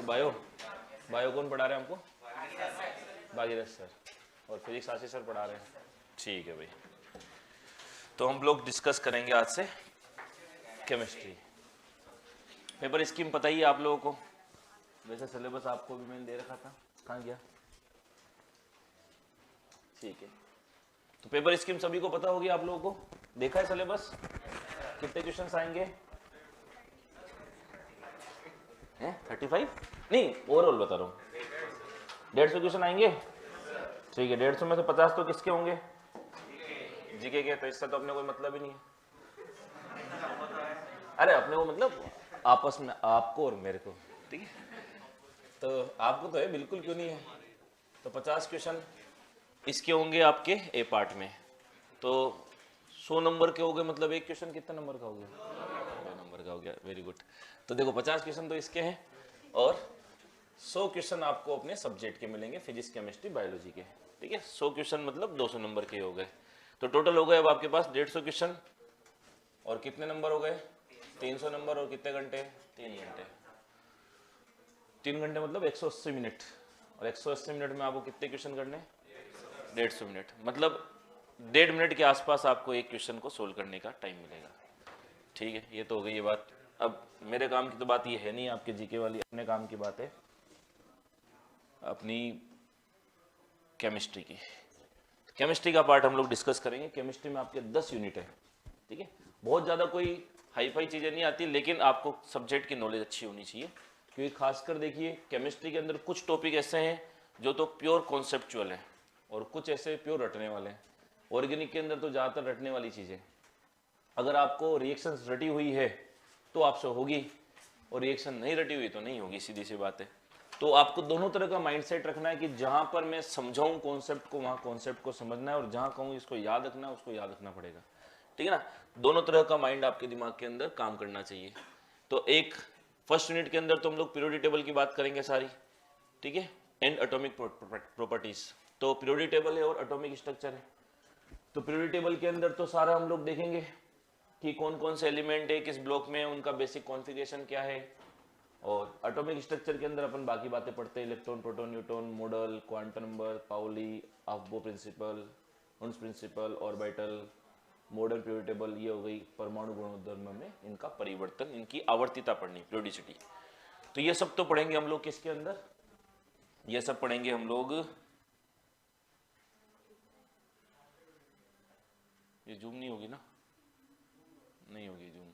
Bio bio कौन पढ़ा रहे हैं हमको? भागीरथ सर। और फिजिक्स आशीष सर पढ़ा रहे हैं। ठीक है भाई, तो हम लोग डिस्कस करेंगे आज से केमिस्ट्री। पेपर स्कीम पता ही है आप लोगों को, वैसे सिलेबस आपको भी मैंने दे रखा था, कहाँ गया? ठीक है, तो पेपर स्कीम सभी को पता होगी, आप लोगों को देखा है सिलेबस? कितने क्वेश्चंस आएंगे हैं? 35 नहीं, ओवरऑल बता रहा हूँ। 150 क्वेश्चन आएंगे। ठीक है, 150 में से 50 तो किसके होंगे? जीके के। तो इससे तो अपने कोई मतलब ही नहीं है। अरे अपने को मतलब आपस में, आपको और मेरे को, ठीक है? तो आपको तो है, बिल्कुल क्यों नहीं है। तो 50 क्वेश्चन इसके होंगे आपके ए पार्ट में। तो 100 नंबर के हो गए, मतलब एक क्वेश्चन कितने नंबर का हो गया? 2 नंबर का हो गया। Very good. तो देखो 50 क्वेश्चन तो इसके हैं और 100 क्वेश्चन आपको अपने सब्जेक्ट के मिलेंगे, फिजिक्स केमिस्ट्री बायोलॉजी के। ठीक है, 100 क्वेश्चन मतलब 200 नंबर के हो गए। तो टोटल हो गए अब आपके पास 150 क्वेश्चन और कितने नंबर हो गए? 300 नंबर। और कितने घंटे? 3 घंटे। 3 घंटे मतलब 180 मिनट। और 180 मिनट में आपको कितने क्वेश्चन करने? 150 मिनट। मतलब 1.5 मिनट के आसपास आपको एक क्वेश्चन को सोल्व करने का टाइम मिलेगा। ठीक है, ये तो हो गई ये बात। अब मेरे काम की तो बात ये है नहीं, आपके जीके वाली, अपने काम की बात है, अपनी केमिस्ट्री की। केमिस्ट्री का पार्ट हम लोग डिस्कस करेंगे। केमिस्ट्री में आपके 10 यूनिट है। ठीक है, बहुत ज़्यादा कोई हाई फाई चीज़ें नहीं आती, लेकिन आपको सब्जेक्ट की नॉलेज अच्छी होनी चाहिए। क्योंकि खासकर देखिए केमिस्ट्री के अंदर कुछ टॉपिक ऐसे हैं जो तो प्योर कॉन्सेप्चुअल है और कुछ ऐसे प्योर रटने वाले हैं। ऑर्गेनिक के अंदर तो ज़्यादातर रटने वाली चीज़ें, अगर आपको रिएक्शंस रटी हुई है तो आपसे होगी, और रिएक्शन नहीं रटी हुई तो नहीं होगी, सीधी सी बात है। तो आपको दोनों तरह का माइंडसेट रखना है कि जहां पर मैं समझाऊं कॉन्सेप्ट को, वहां कॉन्सेप्ट को समझना है, और जहां कहूँ इसको याद रखना है, उसको याद रखना पड़ेगा। ठीक है ना, दोनों तरह का माइंड आपके दिमाग के अंदर काम करना चाहिए। तो एक फर्स्ट यूनिट के अंदर तो हम लोग पीरियोडिक टेबल की बात करेंगे सारी। ठीक है, एंड एटॉमिक प्रॉपर्टीज। तो पीरियोडिक टेबल है और एटॉमिक स्ट्रक्चर है। तो पीरियोडिक टेबल के अंदर तो सारा हम लोग देखेंगे कि कौन कौन से एलिमेंट है, किस ब्लॉक में, उनका बेसिक कॉन्फ़िगरेशन क्या है। और एटॉमिक स्ट्रक्चर के अंदर अपन बाकी बातें पढ़ते हैं, electron, proton, neutron, model, quantum number, Pauli, Aufbau principle, Hund's principle, orbital, modern periodic table. ये हो गई परमाणु गुणधर्म में इनका परिवर्तन, इनकी आवर्तिता पढ़नी, पीरियोडिसिटी। तो ये सब तो पढ़ेंगे हम लोग किसके अंदर? ये सब पढ़ेंगे हम लोग, ये जूम नहीं होगी ना? नहीं होगी जूम।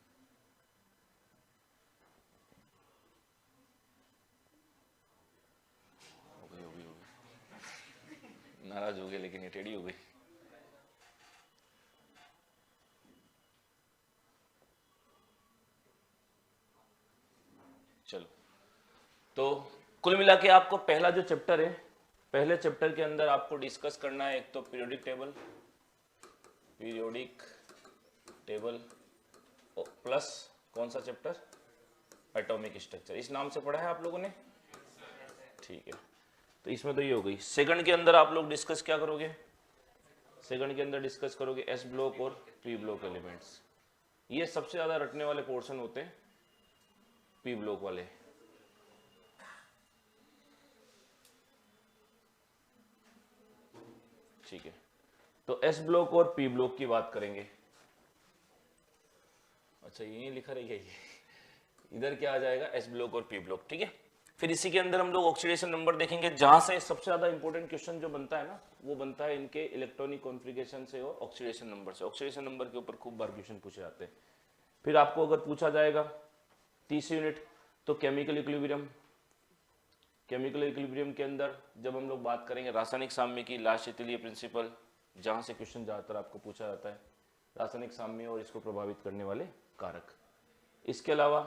होगी। नाराज हो गए, लेकिन ये टेढ़ी हो गई। चलो, तो कुल मिला के आपको पहला जो चैप्टर है, पहले चैप्टर के अंदर आपको डिस्कस करना है एक तो पीरियोडिक टेबल प्लस कौन सा चैप्टर? Atomic structure. इस नाम से पढ़ा है आप लोगों ने? ठीक है, तो इसमें तो ये हो गई। सेकंड के अंदर आप लोग डिस्कस क्या करोगे? सेकंड के अंदर डिस्कस करोगे एस ब्लॉक और पी ब्लॉक एलिमेंट्स। ये सबसे ज्यादा रटने वाले पोर्शन होते हैं, पी ब्लॉक वाले। ठीक है, तो एस ब्लॉक और पी ब्लॉक की बात करेंगे। अच्छा, यही लिखा रहेगा ये, इधर क्या आ जाएगा? एस ब्लॉक और पी ब्लॉक। ठीक है, फिर इसी के अंदर हम लोग ऑक्सीडेशन नंबर देखेंगे, जहां से सबसे ज्यादा इंपॉर्टेंट क्वेश्चन जो बनता है ना, वो बनता है इनके इलेक्ट्रॉनिक कॉन्फ़िगरेशन से और ऑक्सीडेशन नंबर से। ऑक्सीडेशन नंबर के ऊपर खूब बार क्वेश्चन पूछे जाते हैं। फिर आपको अगर पूछा जाएगा 30 यूनिट, तो केमिकल इक्विलिब्रियम। केमिकल इक्विलिब्रियम के अंदर जब हम लोग बात करेंगे रासायनिक साम्य की, लाशीतलीय प्रिंसिपल, जहां से क्वेश्चन ज्यादातर आपको पूछा जाता है, रासायनिक साम्य और इसको प्रभावित करने वाले कारक। इसके अलावा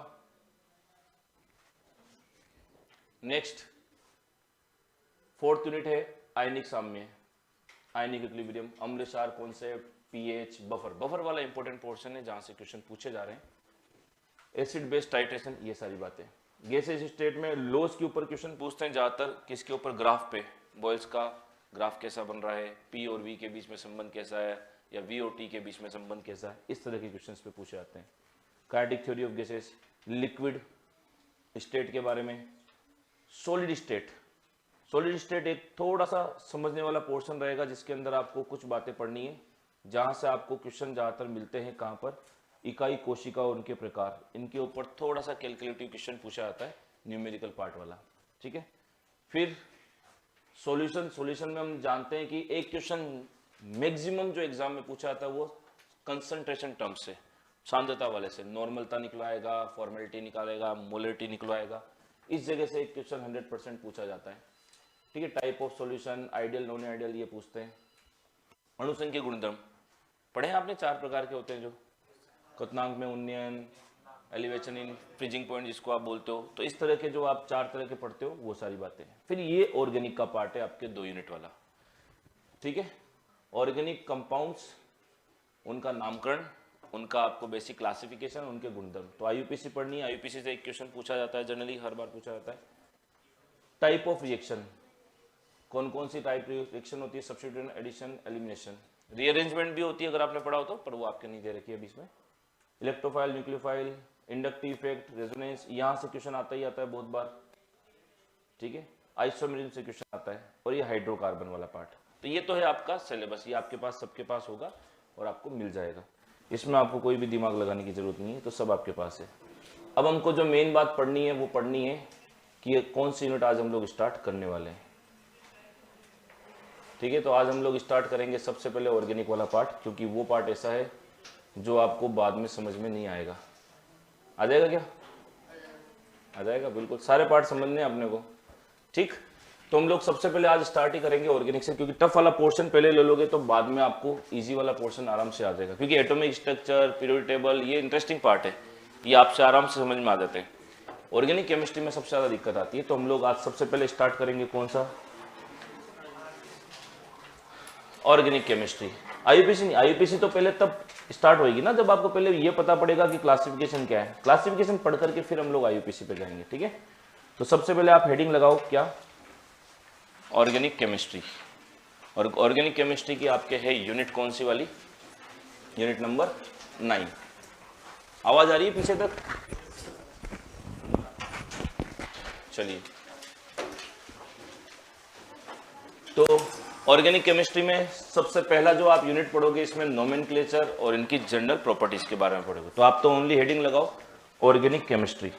नेक्स्ट 4th यूनिट है आयनिक साम्य, आयनिक इक्विलिब्रियम, अम्ल क्षार कॉन्सेप्ट, पीएच, बफर। बफर वाला इंपॉर्टेंट पोर्शन है जहां से क्वेश्चन पूछे जा रहे हैं। एसिड बेस टाइट्रेशन, ये सारी बातें। गैसेज स्टेट में लॉस के ऊपर क्वेश्चन पूछते हैं ज्यादातर, किसके ऊपर? ग्राफ पे। बॉयल्स का ग्राफ कैसा बन रहा है, पी और वी के बीच में संबंध कैसा है, या वी और टी के बीच में संबंध कैसा है, इस तरह के क्वेश्चंस पे पूछे जाते हैं। Kinetic theory of gases, liquid state के बारे में, सॉलिड स्टेट, सॉलिड स्टेट एक थोड़ा सा समझने वाला पोर्शन रहेगा जिसके अंदर आपको कुछ बातें पढ़नी है, जहां से आपको क्वेश्चन ज़्यादातर मिलते हैं कहाँ पर, इकाई कोशिका और उनके प्रकार, इनके ऊपर थोड़ा सा कैलकुलेटिव क्वेश्चन पूछा जाता है, न्यूमेरिकल पार्ट वाला, ठीक है। फिर सॉल्यूशन, सॉल्यूशन में हम जानते हैं कि एक क्वेश्चन मैक्सिमम जो एग्जाम में पूछा जाता है वो कंसंट्रेशन टर्म्स से, सांद्रता वाले से, नॉर्मलता निकलवाएगा, फॉर्मेलिटी निकालेगा, मोलरिटी निकलवाएगा, इस जगह से एक क्वेश्चन 100% पूछा जाता है, ठीक है। Type of solution, ideal non ideal ये पूछते हैं। अणुसंख्यक गुणधर्म पढ़े हैं आपने, 4 प्रकार के होते हैं जो, क्वथनांक में उन्नयन, एलिवेशन इन फ्रीजिंग पॉइंट जिसको आप बोलते हो, तो इस तरह के जो आप 4 तरह के पढ़ते हो वो सारी बातें हैं। फिर ये ऑर्गेनिक का पार्ट है आपके 2 यूनिट वाला, ठीक है। ऑर्गेनिक कंपाउंड्स, उनका नामकरण, उनका आपको बेसिक क्लासिफिकेशन, उनके गुणधर्म, तो आईयूपीसी पढ़नी है। आईयूपीसी से एक क्वेश्चन पूछा जाता है, जनरली हर बार पूछा जाता है। टाइप ऑफ रिएक्शन, कौन कौन सी टाइप रिएक्शन होती है, सब्स्टिट्यूशन, एडिशन, एलिमिनेशन, रीअरेंजमेंट भी होती है अगर आपने पढ़ा हो तो, पर वो आपके नहीं दे रखी है अभी इसमें। Electrophile, nucleophile, inductive effect, resonance, यहाँ से क्वेश्चन आता ही आता है बहुत बार, ठीक है। आइसोमेरिज्म से क्वेश्चन आता है, और ये हाइड्रोकार्बन वाला पार्ट। तो ये तो है आपका सिलेबस, ये आपके पास सबके पास होगा और आपको मिल जाएगा, इसमें आपको कोई भी दिमाग लगाने की जरूरत नहीं है, तो सब आपके पास है। अब हमको जो मेन बात पढ़नी है वो पढ़नी है कि ये कौन सी यूनिट आज हम लोग स्टार्ट करने वाले हैं, ठीक है। तो आज हम लोग स्टार्ट करेंगे सबसे पहले ऑर्गेनिक वाला पार्ट, क्योंकि वो पार्ट ऐसा है जो आपको बाद में समझ में नहीं आएगा। आ जाएगा क्या? आ जाएगा, बिल्कुल सारे पार्ट समझने हैं अपने को, ठीक। तो हम लोग सबसे पहले आज स्टार्ट ही करेंगे ऑर्गेनिक से, क्योंकि टफ वाला पोर्शन पहले ले लोगे तो बाद में आपको इजी वाला पोर्शन आराम से आ जाएगा, क्योंकि एटॉमिक स्ट्रक्चर, पीरियोडिक टेबल, ये इंटरेस्टिंग पार्ट है, ये आपसे आराम से समझ में आ जाते हैं। ऑर्गेनिक केमिस्ट्री में सबसे ज़्यादा दिक्कत आती है, तो हम लोग आज सबसे पहले स्टार्ट करेंगे कौन सा, ऑर्गेनिक केमिस्ट्री। आईयूपीसी नहीं, आईयूपीसी तो पहले तब स्टार्ट होगी ना जब आपको पहले ये पता पड़ेगा कि क्लासिफिकेशन क्या है, क्लासिफिकेशन पढ़ करके फिर हम लोग आईयूपीसी पे जाएंगे, ठीक है। तो सबसे पहले आप हेडिंग लगाओ क्या, ऑर्गेनिक केमिस्ट्री। और ऑर्गेनिक केमिस्ट्री की आपके है यूनिट कौन सी वाली, यूनिट नंबर 9। आवाज आ रही है पीछे तक? चलिए, तो ऑर्गेनिक केमिस्ट्री में सबसे पहला जो आप यूनिट पढ़ोगे इसमें नोमेनक्लेचर और इनकी जनरल प्रॉपर्टीज के बारे में पढ़ोगे। तो आप तो ओनली हेडिंग लगाओ ऑर्गेनिक केमिस्ट्री।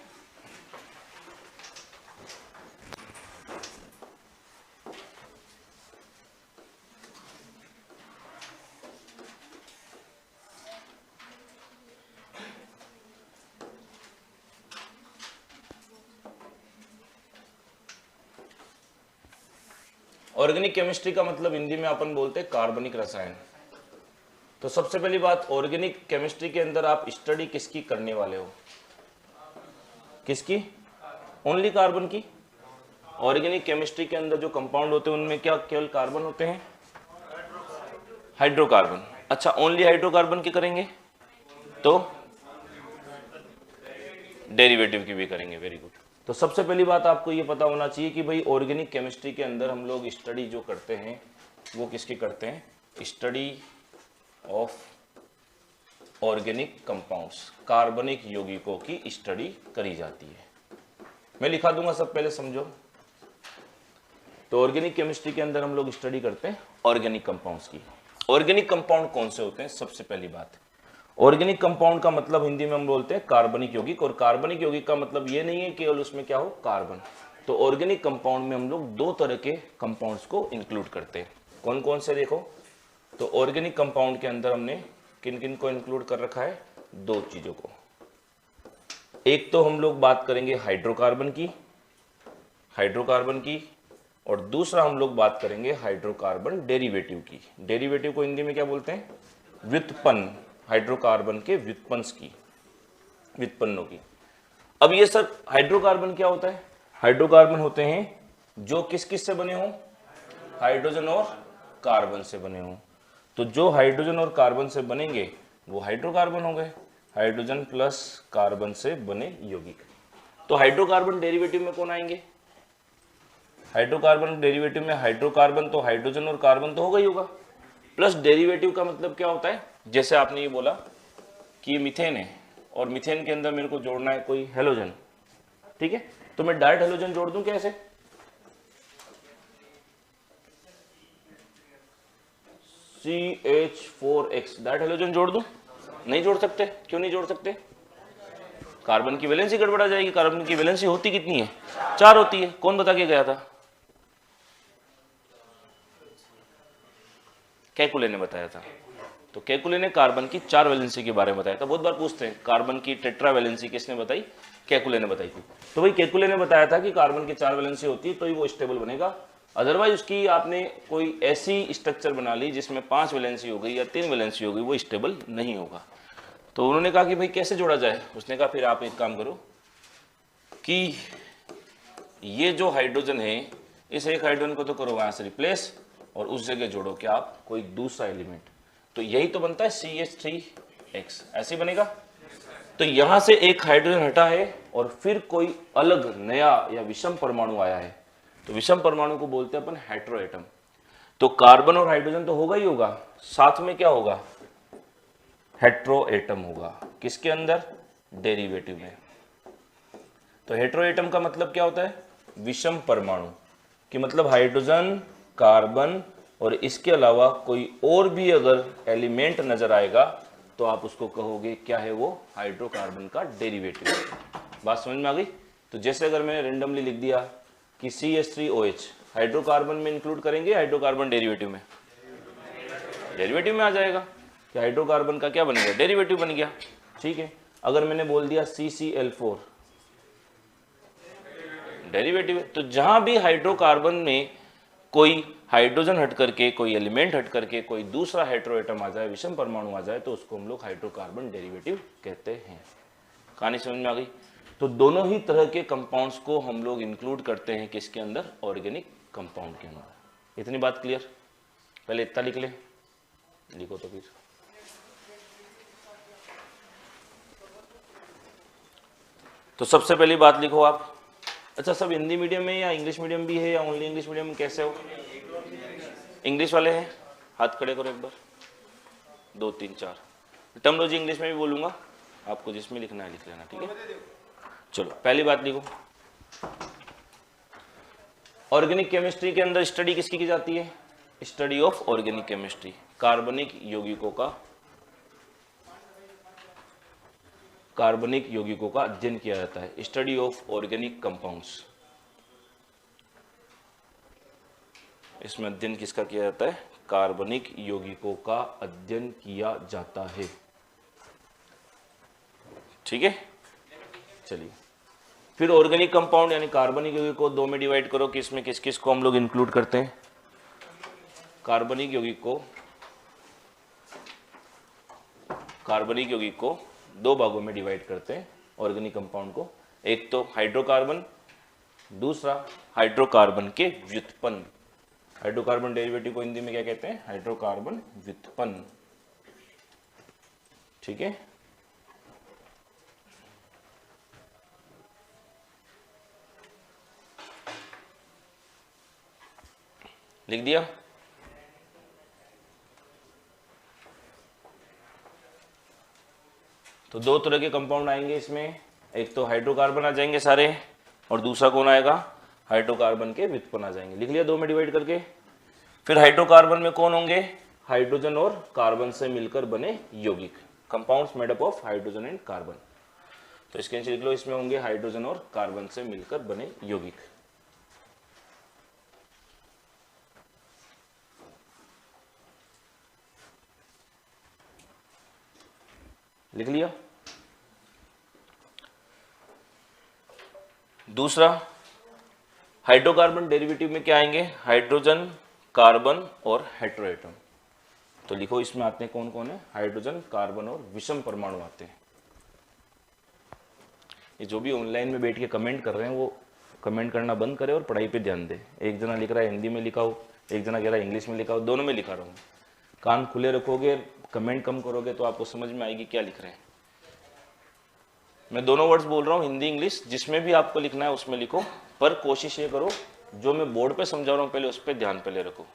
ऑर्गेनिक केमिस्ट्री का मतलब हिंदी में अपन बोलते हैं कार्बनिक रसायन। तो सबसे पहली बात, ऑर्गेनिक केमिस्ट्री के अंदर आप स्टडी किसकी करने वाले हो, किसकी, ओनली कार्बन की। ऑर्गेनिक केमिस्ट्री के अंदर जो कंपाउंड होते हैं उनमें क्या केवल कार्बन होते हैं, हाइड्रोकार्बन। अच्छा, ओनली हाइड्रोकार्बन की करेंगे तो डेरिवेटिव की भी करेंगे, वेरी गुड। तो सबसे पहली बात आपको ये पता होना चाहिए कि भाई ऑर्गेनिक केमिस्ट्री के अंदर हम लोग स्टडी जो करते हैं वो किसकी करते हैं, स्टडी ऑफ ऑर्गेनिक कंपाउंड्स, कार्बनिक यौगिकों की स्टडी करी जाती है। मैं लिखा दूंगा, सब पहले समझो। तो ऑर्गेनिक केमिस्ट्री के अंदर हम लोग स्टडी करते हैं ऑर्गेनिक कंपाउंड्स की। ऑर्गेनिक कंपाउंड कौन से होते हैं, सबसे पहली बात, ऑर्गेनिक कंपाउंड का मतलब हिंदी में हम बोलते हैं कार्बनिक यौगिक, और कार्बनिक यौगिक का मतलब ये नहीं है केवल उसमें क्या हो, कार्बन। तो ऑर्गेनिक कंपाउंड में हम लोग 2 तरह के कंपाउंड्स को इंक्लूड करते हैं। कौन कौन से, देखो। तो ऑर्गेनिक कंपाउंड के अंदर हमने किन किन को इंक्लूड कर रखा है, 2 चीजों को। एक तो हम लोग बात करेंगे हाइड्रोकार्बन की, और दूसरा हम लोग बात करेंगे हाइड्रोकार्बन डेरिवेटिव की। डेरिवेटिव को हिंदी में क्या बोलते हैं, व्युत्पन्न, हाइड्रोकार्बन के व्युत्पन्नों की। अब ये सर हाइड्रोकार्बन क्या होता है, हाइड्रोकार्बन होते हैं जो किस किस से बने हों, हाइड्रोजन और कार्बन से बने हों। तो जो हाइड्रोजन और कार्बन से बनेंगे वो हाइड्रोकार्बन हो गए, हाइड्रोजन प्लस कार्बन से बने यौगिक। तो हाइड्रोकार्बन डेरिवेटिव में कौन आएंगे, हाइड्रोकार्बन डेरिवेटिव में हाइड्रोकार्बन तो हाइड्रोजन और कार्बन तो होगा ही होगा, प्लस डेरिवेटिव का मतलब क्या होता है, जैसे आपने ये बोला कि ये मीथेन है और मीथेन के अंदर मेरे को जोड़ना है कोई हेलोजन, ठीक है। तो मैं डायरेक्ट हेलोजन जोड़ दूं क्या ऐसे, CH4X डायरेक्ट हेलोजन जोड़ दूं? नहीं जोड़ सकते। क्यों नहीं जोड़ सकते? कार्बन की वैलेंसी गड़बड़ा जाएगी। कार्बन की वैलेंसी होती कितनी है? 4 होती है। कौन बता के गया था? केकुले ने बताया था। तो केकुले ने कार्बन की 4 वैलेंसी के बारे में बताया था। बहुत बार पूछते हैं कार्बन की टेट्रा वैलेंसी किसने बताई? केकुले ने बताई थी। तो भाई केकुले ने बताया था कि कार्बन की 4 वैलेंसी होती है तो ही वो स्टेबल बनेगा, अदरवाइज उसकी आपने कोई ऐसी स्ट्रक्चर बना ली जिसमें 5 वैलेंसी हो गई या 3 वैलेंसी हो गई, वो स्टेबल नहीं होगा। तो उन्होंने कहा कि भाई कैसे जोड़ा जाए? उसने कहा फिर आप एक काम करो कि ये जो हाइड्रोजन है, इस एक हाइड्रोजन को तो करो वहां से रिप्लेस और उस जगह जोड़ो क्या आप कोई दूसरा एलिमेंट। तो यही तो बनता है CH3X, ऐसे ही बनेगा। तो यहां से एक हाइड्रोजन हटा है और फिर कोई अलग नया या विषम परमाणु आया है, तो विषम परमाणु को बोलते हैं अपन हेटेरो एटम। तो कार्बन और हाइड्रोजन तो होगा ही होगा, साथ में क्या होगा? हेटेरो एटम होगा। किसके अंदर? डेरिवेटिव में। तो हेटेरो एटम का मतलब क्या होता है? विषम परमाणु, कि मतलब हाइड्रोजन, कार्बन और इसके अलावा कोई और भी अगर एलिमेंट नजर आएगा तो आप उसको कहोगे क्या है वो? हाइड्रोकार्बन का डेरिवेटिव। बात समझ में आ गई? तो जैसे अगर मैंने रेंडमली लिख दिया कि CH3OH हाइड्रोकार्बन में इंक्लूड करेंगे, हाइड्रोकार्बन डेरिवेटिव में? डेरिवेटिव में आ जाएगा कि हाइड्रोकार्बन का क्या बन गया? डेरिवेटिव बन गया। ठीक है। अगर मैंने बोल दिया CCl4 डेरिवेटिव है, तो जहां भी हाइड्रोकार्बन में कोई हाइड्रोजन हट करके, कोई एलिमेंट हट करके कोई दूसरा हेटेरो एटम आ जाए, विषम परमाणु आ जाए, तो उसको हम लोग हाइड्रोकार्बन डेरिवेटिव कहते हैं। कहानी समझ में आ गई? तो दोनों ही तरह के कंपाउंड्स को हम लोग इंक्लूड करते हैं किसके अंदर? ऑर्गेनिक कंपाउंड के अंदर। इतनी बात क्लियर? पहले इतना लिख ले, लिखो तो फिर। तो सबसे पहली बात लिखो आप। अच्छा, सब हिंदी मीडियम में या इंग्लिश मीडियम भी है या ओनली इंग्लिश मीडियम में, कैसे हो? इंग्लिश वाले हैं? हाथ खड़े करो एक बार। 2 3 4। टर्मिनोलॉजी इंग्लिश में भी बोलूंगा, आपको जिसमें लिखना है लिख लेना, ठीक है? चलो पहली बात लिखो। ऑर्गेनिक केमिस्ट्री के अंदर स्टडी किसकी की जाती है? Study of organic chemistry. कार्बनिक यौगिकों का अध्ययन किया जाता है। स्टडी ऑफ ऑर्गेनिक कंपाउंड्स, इसमें अध्ययन किसका किया जाता है? कार्बनिक यौगिकों का अध्ययन किया जाता है। ठीक है, चलिए फिर ऑर्गेनिक कंपाउंड यानी कार्बनिक यौगिक को 2 में डिवाइड करो कि इसमें किस किस को हम लोग इंक्लूड करते हैं। कार्बनिक यौगिक को 2 भागों में डिवाइड करते हैं ऑर्गेनिक कंपाउंड को। एक तो हाइड्रोकार्बन, दूसरा हाइड्रोकार्बन के व्युत्पन्न। हाइड्रोकार्बन डेरिवेटिव को हिंदी में क्या कहते हैं? हाइड्रोकार्बन व्युत्पन्न। ठीक है, लिख दिया? तो 2 तरह के कंपाउंड आएंगे इसमें, एक तो हाइड्रोकार्बन आ जाएंगे सारे और दूसरा कौन आएगा? हाइड्रोकार्बन के व्युत्पन्न आ जाएंगे। लिख लिया 2 में डिवाइड करके। फिर हाइड्रोकार्बन में कौन होंगे? हाइड्रोजन और कार्बन से मिलकर बने यौगिक, compounds made up of hydrogen and carbon. तो इसके नीचे लिख लो, इसमें होंगे हाइड्रोजन और कार्बन से मिलकर बने यौगिक। लिख लिया? दूसरा हाइड्रोकार्बन डेरिवेटिव में क्या आएंगे? हाइड्रोजन, कार्बन और हेटेरो एटम। तो लिखो इसमें आते हैं कौन कौन है? हाइड्रोजन, कार्बन और विषम परमाणु आते हैं। ये जो भी ऑनलाइन में बैठ के कमेंट कर रहे हैं वो कमेंट करना बंद करें और पढ़ाई पे ध्यान दें। एक जना लिख रहा है हिंदी में लिखा हो, एक जना कह रहा है इंग्लिश में लिखा हो, दोनों में लिखा रहा हूँ। कान खुले रखोगे, कमेंट कम करोगे तो आपको समझ में आएगी क्या लिख रहे हैं। मैं दोनों वर्ड्स बोल रहा हूँ, हिंदी इंग्लिश, जिसमें भी आपको लिखना है उसमें लिखो, पर कोशिश ये करो जो मैं बोर्ड पे समझा रहा हूँ पहले उस पर ध्यान पहले रखो।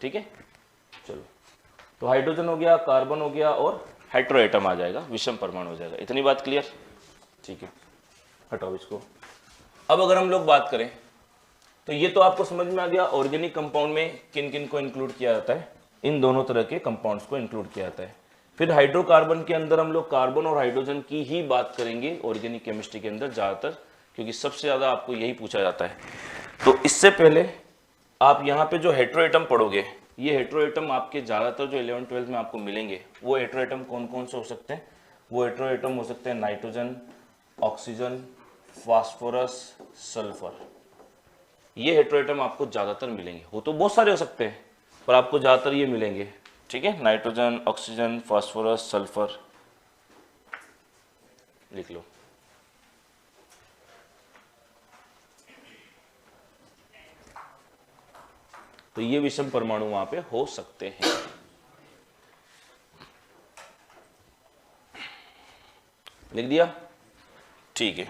ठीक है, चलो। तो हाइड्रोजन हो गया, कार्बन हो गया और हेटेरो एटम आ जाएगा, विषम परमाणु हो जाएगा। इतनी बात क्लियर? ठीक है, हटाओ इसको। अब अगर हम लोग बात करें तो ये तो आपको समझ में आ गया ऑर्गेनिक कंपाउंड में किन किन को इंक्लूड किया जाता है। इन दोनों तरह के कंपाउंड्स को इंक्लूड किया जाता है। फिर हाइड्रोकार्बन के अंदर हम लोग कार्बन और हाइड्रोजन की ही बात करेंगे ऑर्गेनिक केमिस्ट्री के अंदर ज़्यादातर, क्योंकि सबसे ज़्यादा आपको यही पूछा जाता है। तो इससे पहले आप यहाँ पे जो हेट्रोएटम पढ़ोगे, ये हेट्रोएटम आपके ज़्यादातर जो 11th-12th में आपको मिलेंगे, वो हेट्रोएटम कौन कौन से हो सकते हैं? वो हेट्रोएटम हो सकते हैं नाइट्रोजन, ऑक्सीजन, फास्फोरस, सल्फर। ये हेट्रोएटम आपको ज़्यादातर मिलेंगे। हो तो बहुत सारे हो सकते हैं, पर आपको ज़्यादातर ये मिलेंगे। ठीक है, नाइट्रोजन, ऑक्सीजन, फास्फोरस, सल्फर लिख लो। तो ये विषम परमाणु वहां पे हो सकते हैं। लिख दिया? ठीक है।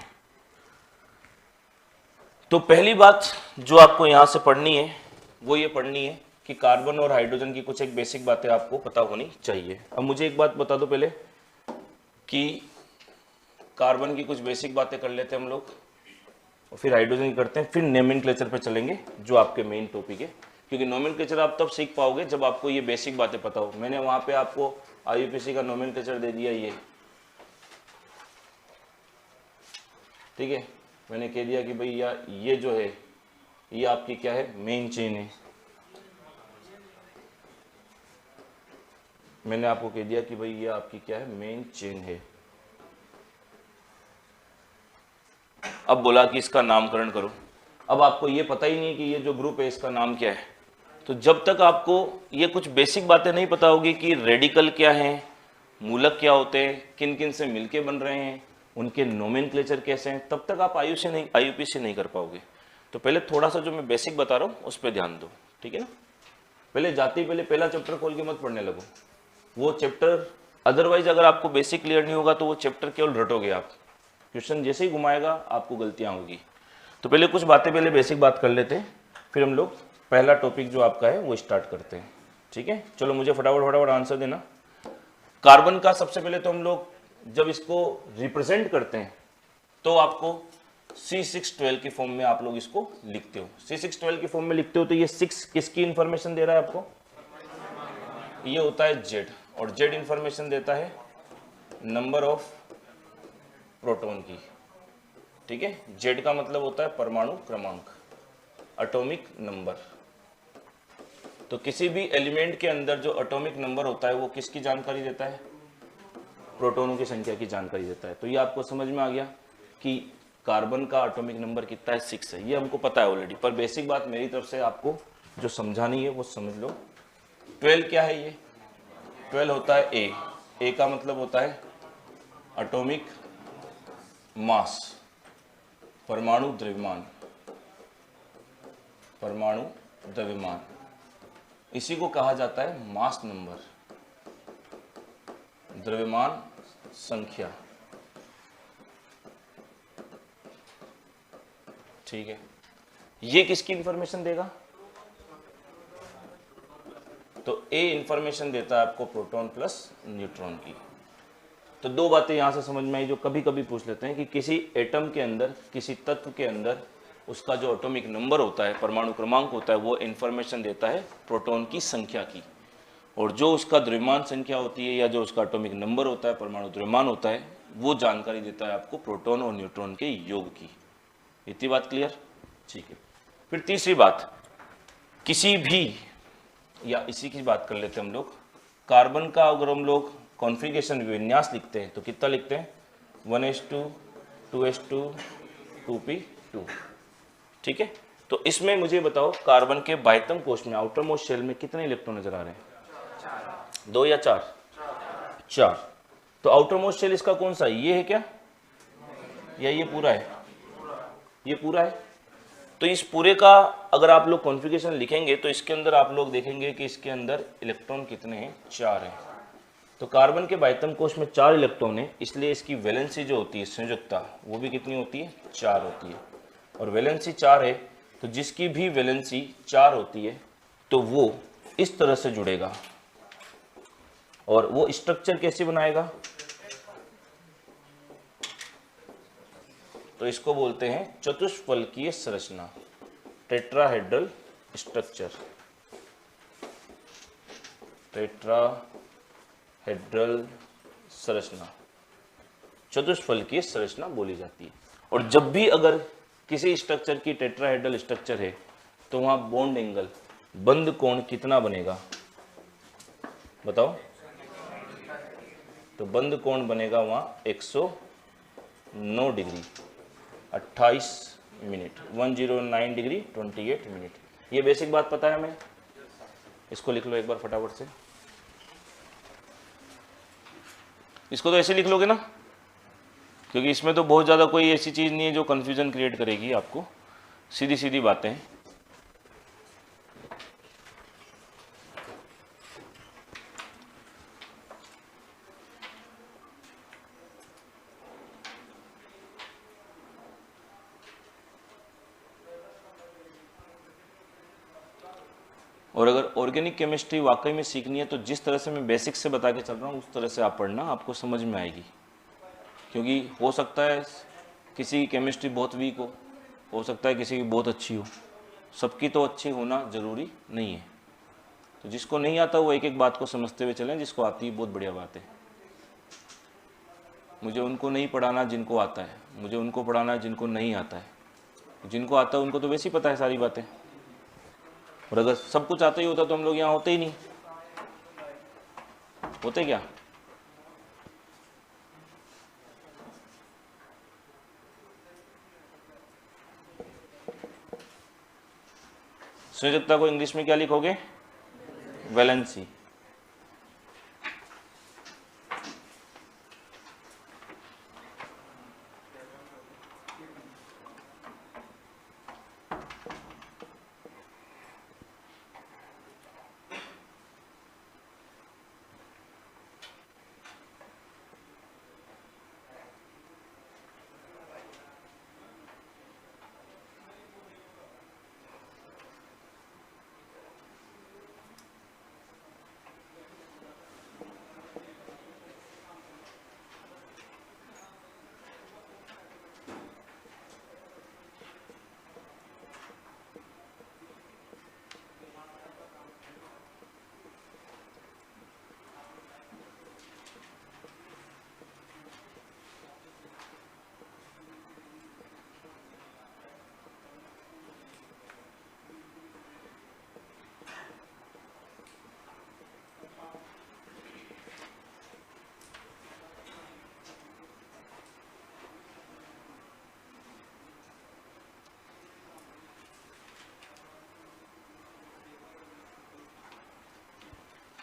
तो पहली बात जो आपको यहां से पढ़नी है वो ये पढ़नी है कि कार्बन और हाइड्रोजन की कुछ एक बेसिक बातें आपको पता होनी चाहिए। अब मुझे एक बात बता दो पहले कि कार्बन की कुछ बेसिक बातें कर लेते हैं हम लोग, और फिर हाइड्रोजन की करते हैं, फिर नोमेनक्लेचर पे चलेंगे जो आपके मेन टॉपिक है, क्योंकि नोमेनक्लेचर आप तब सीख पाओगे जब आपको ये बेसिक बातें पता हो। मैंने वहां पे आपको आईयूपीएसी का नोमेनक्लेचर दे दिया, ये ठीक है। मैंने कह दिया कि भाई यार ये जो है ये आपकी क्या है, मेन चेन है। मैंने आपको कह दिया कि भाई ये आपकी क्या है, मेन चेन है। अब बोला कि इसका नामकरण करो। अब आपको ये पता ही नहीं कि ये जो ग्रुप है इसका नाम क्या है। तो जब तक आपको ये कुछ बेसिक बातें नहीं पता होगी कि रेडिकल क्या है, मूलक क्या होते हैं, किन किन से मिलके बन रहे हैं, उनके नोमेनक्लेचर कैसे हैं, तब तक आप आईयूपीएसी नहीं कर पाओगे। तो पहले थोड़ा सा जो मैं बेसिक बता रहा हूँ उस पर ध्यान दो, ठीक है ना। पहले जाते ही पहले पहला चैप्टर खोल के मत पढ़ने लगो, वो चैप्टर अदरवाइज अगर आपको बेसिक क्लियर नहीं होगा तो वो चैप्टर केवल रटोगे आप, क्वेश्चन जैसे ही घुमाएगा आपको गलतियाँ होगी। तो पहले कुछ बातें पहले बेसिक बात कर लेते हैं, फिर हम लोग पहला टॉपिक जो आपका है वो स्टार्ट करते हैं, ठीक है। चलो मुझे फटाफट आंसर देना। कार्बन का सबसे पहले तो हम लोग जब इसको रिप्रेजेंट करते हैं तो आपको C612 की फॉर्म में आप लोग इसको लिखते हो। C612 की फॉर्म में लिखते हो तो ये 6 किसकी इंफॉर्मेशन दे रहा है आपको? ये होता है Z, और Z इंफॉर्मेशन देता है नंबर ऑफ प्रोटॉन की, ठीक है। Z का मतलब होता है परमाणु क्रमांक, एटॉमिक नंबर। तो किसी भी एलिमेंट के अंदर जो एटॉमिक नंबर होता है वो किसकी जानकारी देता है? प्रोटॉनों की संख्या की जानकारी देता है। तो ये आपको समझ में आ गया कि कार्बन का एटॉमिक नंबर कितना है, 6 है। ये हमको पता है ऑलरेडी, पर बेसिक बात मेरी तरफ से आपको जो समझानी है वो समझ लो। 12 क्या है? ये 12 होता है ए का मतलब होता है एटॉमिक मास, परमाणु द्रव्यमान, परमाणु द्रव्यमान, इसी को कहा जाता है मास नंबर, द्रव्यमान संख्या, ठीक है। ये किसकी इंफॉर्मेशन देगा? तो ए इंफॉर्मेशन देता है आपको प्रोटॉन प्लस न्यूट्रॉन की। तो दो बातें यहां से समझ में आई जो कभी कभी पूछ लेते हैं कि किसी एटम के अंदर, किसी तत्व के अंदर उसका जो एटॉमिक नंबर होता है, परमाणु क्रमांक होता है, वो इंफॉर्मेशन देता है प्रोटॉन की संख्या की, और जो उसका द्रव्यमान संख्या होती है या जो उसका एटॉमिक नंबर होता है, परमाणु द्रव्यमान होता है, वो जानकारी देता है आपको प्रोटॉन और न्यूट्रॉन के योग की। इतनी बात क्लियर? ठीक है। फिर तीसरी बात, किसी भी, या इसी की बात कर लेते हैं हम लोग, कार्बन का अगर हम लोग कॉन्फ़िगरेशन विन्यास लिखते हैं तो कितना लिखते हैं? 1s2 2s2 2p2, ठीक है। तो इसमें मुझे बताओ कार्बन के बाह्यतम कोश में, आउटर मोस्ट शेल में कितने इलेक्ट्रॉन नजर आ रहे हैं? 2 या 4? 4। तो आउटर मोस्ट शेल इसका कौन सा है? ये है क्या, या ये पूरा है? ये पूरा है। तो इस पूरे का अगर आप लोग कॉन्फ़िगरेशन लिखेंगे तो इसके अंदर आप लोग देखेंगे कि इसके अंदर इलेक्ट्रॉन कितने हैं? 4 हैं। तो कार्बन के बाह्यतम कोश में 4 इलेक्ट्रॉन है, इसलिए इसकी वैलेंसी जो होती है, संयुक्ता, वो भी कितनी होती है? 4 होती है। और वैलेंसी 4 है तो जिसकी भी वैलेंसी 4 होती है तो वो इस तरह से जुड़ेगा, और वो स्ट्रक्चर कैसे बनाएगा? तो इसको बोलते हैं चतुष्फलकीय संरचना, टेट्राहेड्रल स्ट्रक्चर। टेट्राहेड्रल संरचना, चतुष्फल की संरचना बोली जाती है। और जब भी अगर किसी स्ट्रक्चर की टेट्राहेड्रल स्ट्रक्चर है तो वहां बॉन्ड एंगल, बंद कोण कितना बनेगा बताओ? तो बंद कोण बनेगा वहां 109 डिग्री 28 मिनट, 109 डिग्री 28 मिनट। ये बेसिक बात पता है हमें? इसको लिख लो एक बार फटाफट से। इसको तो ऐसे लिख लोगे ना, क्योंकि इसमें तो बहुत ज़्यादा कोई ऐसी चीज़ नहीं है जो कन्फ्यूजन क्रिएट करेगी आपको, सीधी सीधी बातें हैं। और अगर ऑर्गेनिक केमिस्ट्री वाकई में सीखनी है तो जिस तरह से मैं बेसिक से बता के चल रहा हूँ उस तरह से आप पढ़ना, आपको समझ में आएगी। क्योंकि हो सकता है किसी की केमिस्ट्री बहुत वीक हो सकता है किसी की बहुत अच्छी हो, सबकी तो अच्छी होना ज़रूरी नहीं है। तो जिसको नहीं आता वो एक एक बात को समझते हुए चलें, जिसको आती है बहुत बढ़िया बात है। मुझे उनको नहीं पढ़ाना जिनको आता है, मुझे उनको पढ़ाना है जिनको नहीं आता है। जिनको आता है उनको तो वैसे ही पता है सारी बातें, और अगर सब कुछ आता ही होता तो हम लोग यहाँ होते ही नहीं। होते क्या? संयोजकता को इंग्लिश में क्या लिखोगे? वैलेंसी।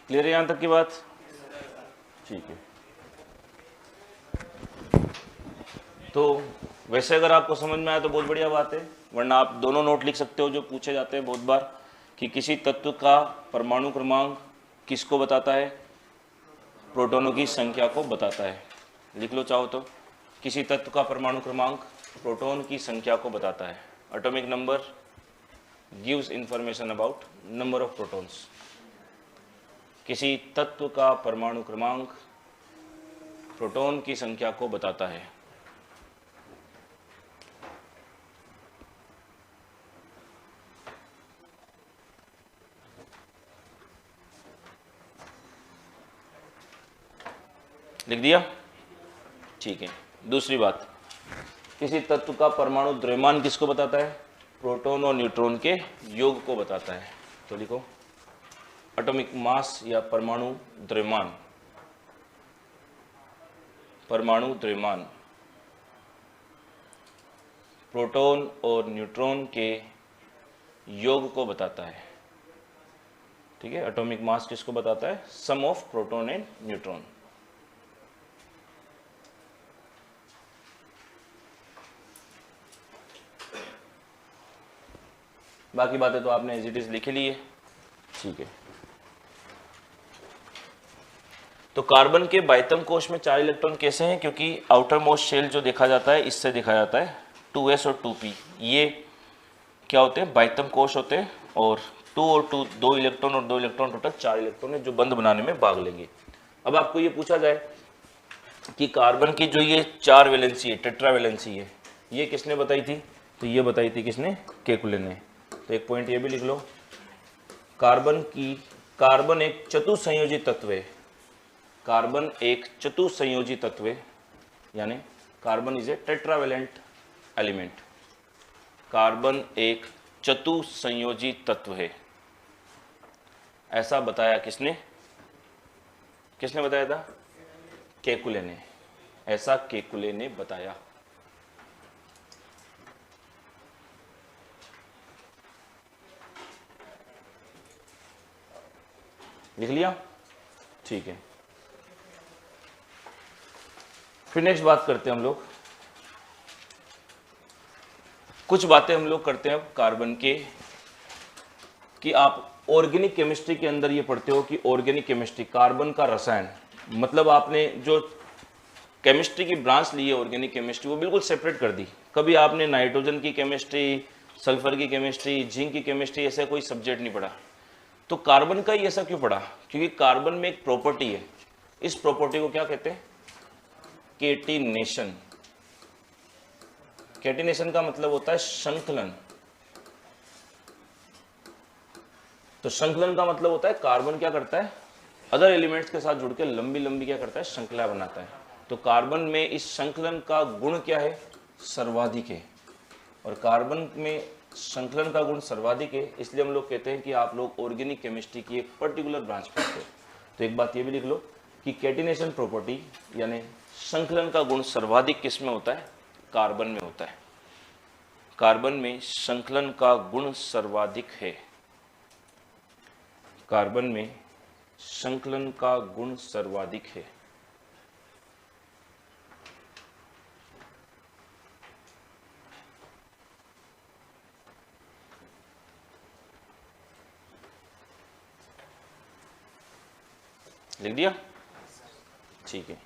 क्लियर है यहाँ तक की बात? ठीक है। तो वैसे अगर आपको समझ में आया तो बहुत बढ़िया बात है, वरना आप दोनों नोट लिख सकते हो जो पूछे जाते हैं बहुत बार, कि किसी तत्व का परमाणु क्रमांक किसको बताता है? प्रोटॉनों की संख्या को बताता है। लिख लो चाहो तो, किसी तत्व का परमाणु क्रमांक प्रोटॉन की संख्या को बताता है। Atomic number gives information about number of protons. किसी तत्व का परमाणु क्रमांक प्रोटॉन की संख्या को बताता है। लिख दिया? ठीक है। दूसरी बात, किसी तत्व का परमाणु द्रव्यमान किसको बताता है? प्रोटॉन और न्यूट्रॉन के योग को बताता है। तो लिखो एटॉमिक मास या परमाणु द्रव्यमान। परमाणु द्रव्यमान प्रोटॉन और न्यूट्रॉन के योग को बताता है। ठीक है, एटॉमिक मास किसको बताता है? सम ऑफ प्रोटॉन एंड न्यूट्रॉन। बाकी बातें तो आपने एज इट इज लिख ली है। ठीक है। तो कार्बन के बाह्यतम कोश में 4 इलेक्ट्रॉन कैसे हैं? क्योंकि आउटर मोस्ट शेल जो देखा जाता है इससे दिखा जाता है 2s और 2p। ये क्या होते हैं? बाह्यतम कोश होते हैं, और 2 और 2 इलेक्ट्रॉन और 2 इलेक्ट्रॉन, टोटल 4 इलेक्ट्रॉन है जो बंध बनाने में भाग लेंगे। अब आपको ये पूछा जाए कि कार्बन की जो ये 4 वैलेंसी है, टेट्रा वैलेंसी है, ये किसने बताई थी? तो ये बताई थी किसने? केकुले ने। तो एक पॉइंट ये भी लिख लो, कार्बन की कार्बन एक चतुसंयोजी तत्व है। कार्बन एक चतुसंयोजी तत्व है, यानी carbon is a tetravalent element. Carbon एक चतुसंयोजी तत्व है, ऐसा बताया किसने? किसने बताया था? केकुले ने। ऐसा केकुले ने बताया। लिख लिया? ठीक है। फिर नेक्स्ट बात करते हैं हम लोग, कुछ बातें हम लोग करते हैं अब कार्बन के, कि आप ऑर्गेनिक केमिस्ट्री के अंदर ये पढ़ते हो कि ऑर्गेनिक केमिस्ट्री, कार्बन का रसायन, मतलब आपने जो केमिस्ट्री की ब्रांच ली है ऑर्गेनिक केमिस्ट्री, वो बिल्कुल सेपरेट कर दी। कभी आपने नाइट्रोजन की केमिस्ट्री, सल्फर की केमिस्ट्री, जिंक की केमिस्ट्री, ऐसा कोई सब्जेक्ट नहीं पढ़ा। तो कार्बन का ही ऐसा क्यों पढ़ा? क्योंकि कार्बन में एक प्रॉपर्टी है, इस प्रॉपर्टी को क्या कहते हैं? केटिनेशन। केटिनेशन का मतलब होता है संकलन। तो संकलन का मतलब होता है कार्बन क्या करता है? अदर एलिमेंट्स के साथ जुड़ के लंबी लंबी क्या करता है? श्रृंखला बनाता है। तो कार्बन में इस संकलन का गुण क्या है? सर्वाधिक है। और कार्बन में संकलन का गुण सर्वाधिक है, इसलिए हम लोग कहते हैं कि आप लोग ऑर्गेनिक केमिस्ट्री की एक पर्टिकुलर ब्रांच पढ़ते हो। तो एक बात ये भी लिख लो कि केटिनेशन प्रॉपर्टी यानी संकलन का गुण सर्वाधिक किस में होता है? कार्बन में होता है। कार्बन में संकलन का गुण सर्वाधिक है। कार्बन में संकलन का गुण सर्वाधिक है। लिख दिया? ठीक है।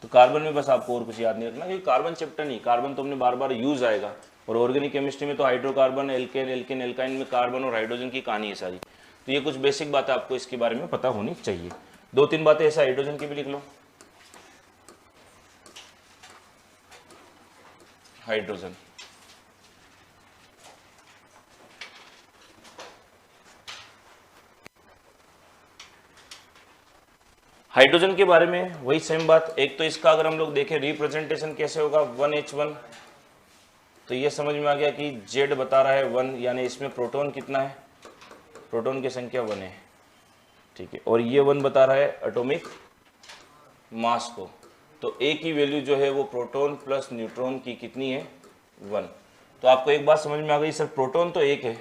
तो कार्बन में बस आपको और कुछ याद नहीं रखना, क्योंकि कार्बन चैप्टर नहीं, कार्बन तो हमने बार बार यूज आएगा। और ऑर्गेनिक केमिस्ट्री में तो हाइड्रोकार्बन, एल्केन, एल्केन, एल्काइन में कार्बन और हाइड्रोजन की कहानी है सारी। तो ये कुछ बेसिक बातें आपको इसके बारे में पता होनी चाहिए। दो तीन बातें ऐसा हाइड्रोजन की भी लिख लो। हाइड्रोजन, हाइड्रोजन के बारे में वही सेम बात। एक तो इसका अगर हम लोग देखें रिप्रेजेंटेशन कैसे होगा, 1H1, तो ये समझ में आ गया कि Z बता रहा है 1, यानी इसमें प्रोटॉन कितना है? प्रोटॉन की संख्या 1 है, ठीक है। और ये 1 बता रहा है एटॉमिक मास को। तो A की वैल्यू जो है वो प्रोटॉन प्लस न्यूट्रॉन की कितनी है? 1। तो आपको एक बात समझ में आ गई, सर प्रोटॉन तो 1 है,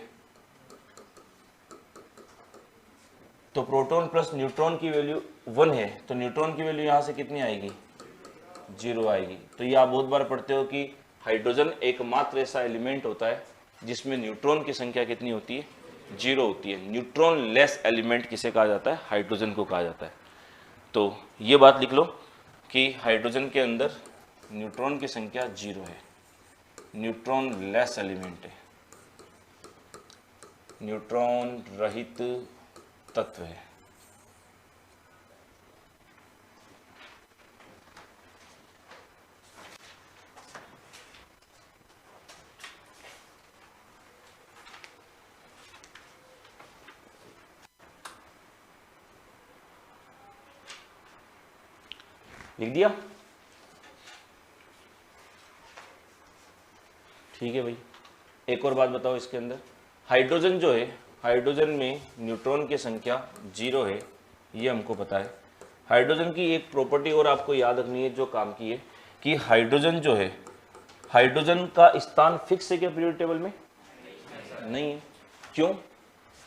तो प्रोटॉन प्लस न्यूट्रॉन की वैल्यू 1 है, तो न्यूट्रॉन की वैल्यू यहाँ से कितनी आएगी? 0 आएगी। तो ये आप बहुत बार पढ़ते हो कि हाइड्रोजन एकमात्र ऐसा एलिमेंट होता है जिसमें न्यूट्रॉन की संख्या कितनी होती है? 0 होती है। न्यूट्रॉन लेस एलिमेंट किसे कहा जाता है? हाइड्रोजन को कहा जाता है। तो ये बात लिख लो कि हाइड्रोजन के अंदर न्यूट्रॉन की संख्या 0 है, न्यूट्रॉन लेस एलिमेंट है, न्यूट्रॉन रहित तत्व है। लिख दिया? ठीक है भाई। एक और बात बताओ इसके अंदर, हाइड्रोजन जो है, हाइड्रोजन में न्यूट्रॉन की संख्या 0 है, ये हमको पता है। हाइड्रोजन की एक प्रॉपर्टी और आपको याद रखनी है जो काम की है, कि हाइड्रोजन जो है, हाइड्रोजन का स्थान फिक्स है क्या पीरियोडिक टेबल में? नहीं है। क्यों?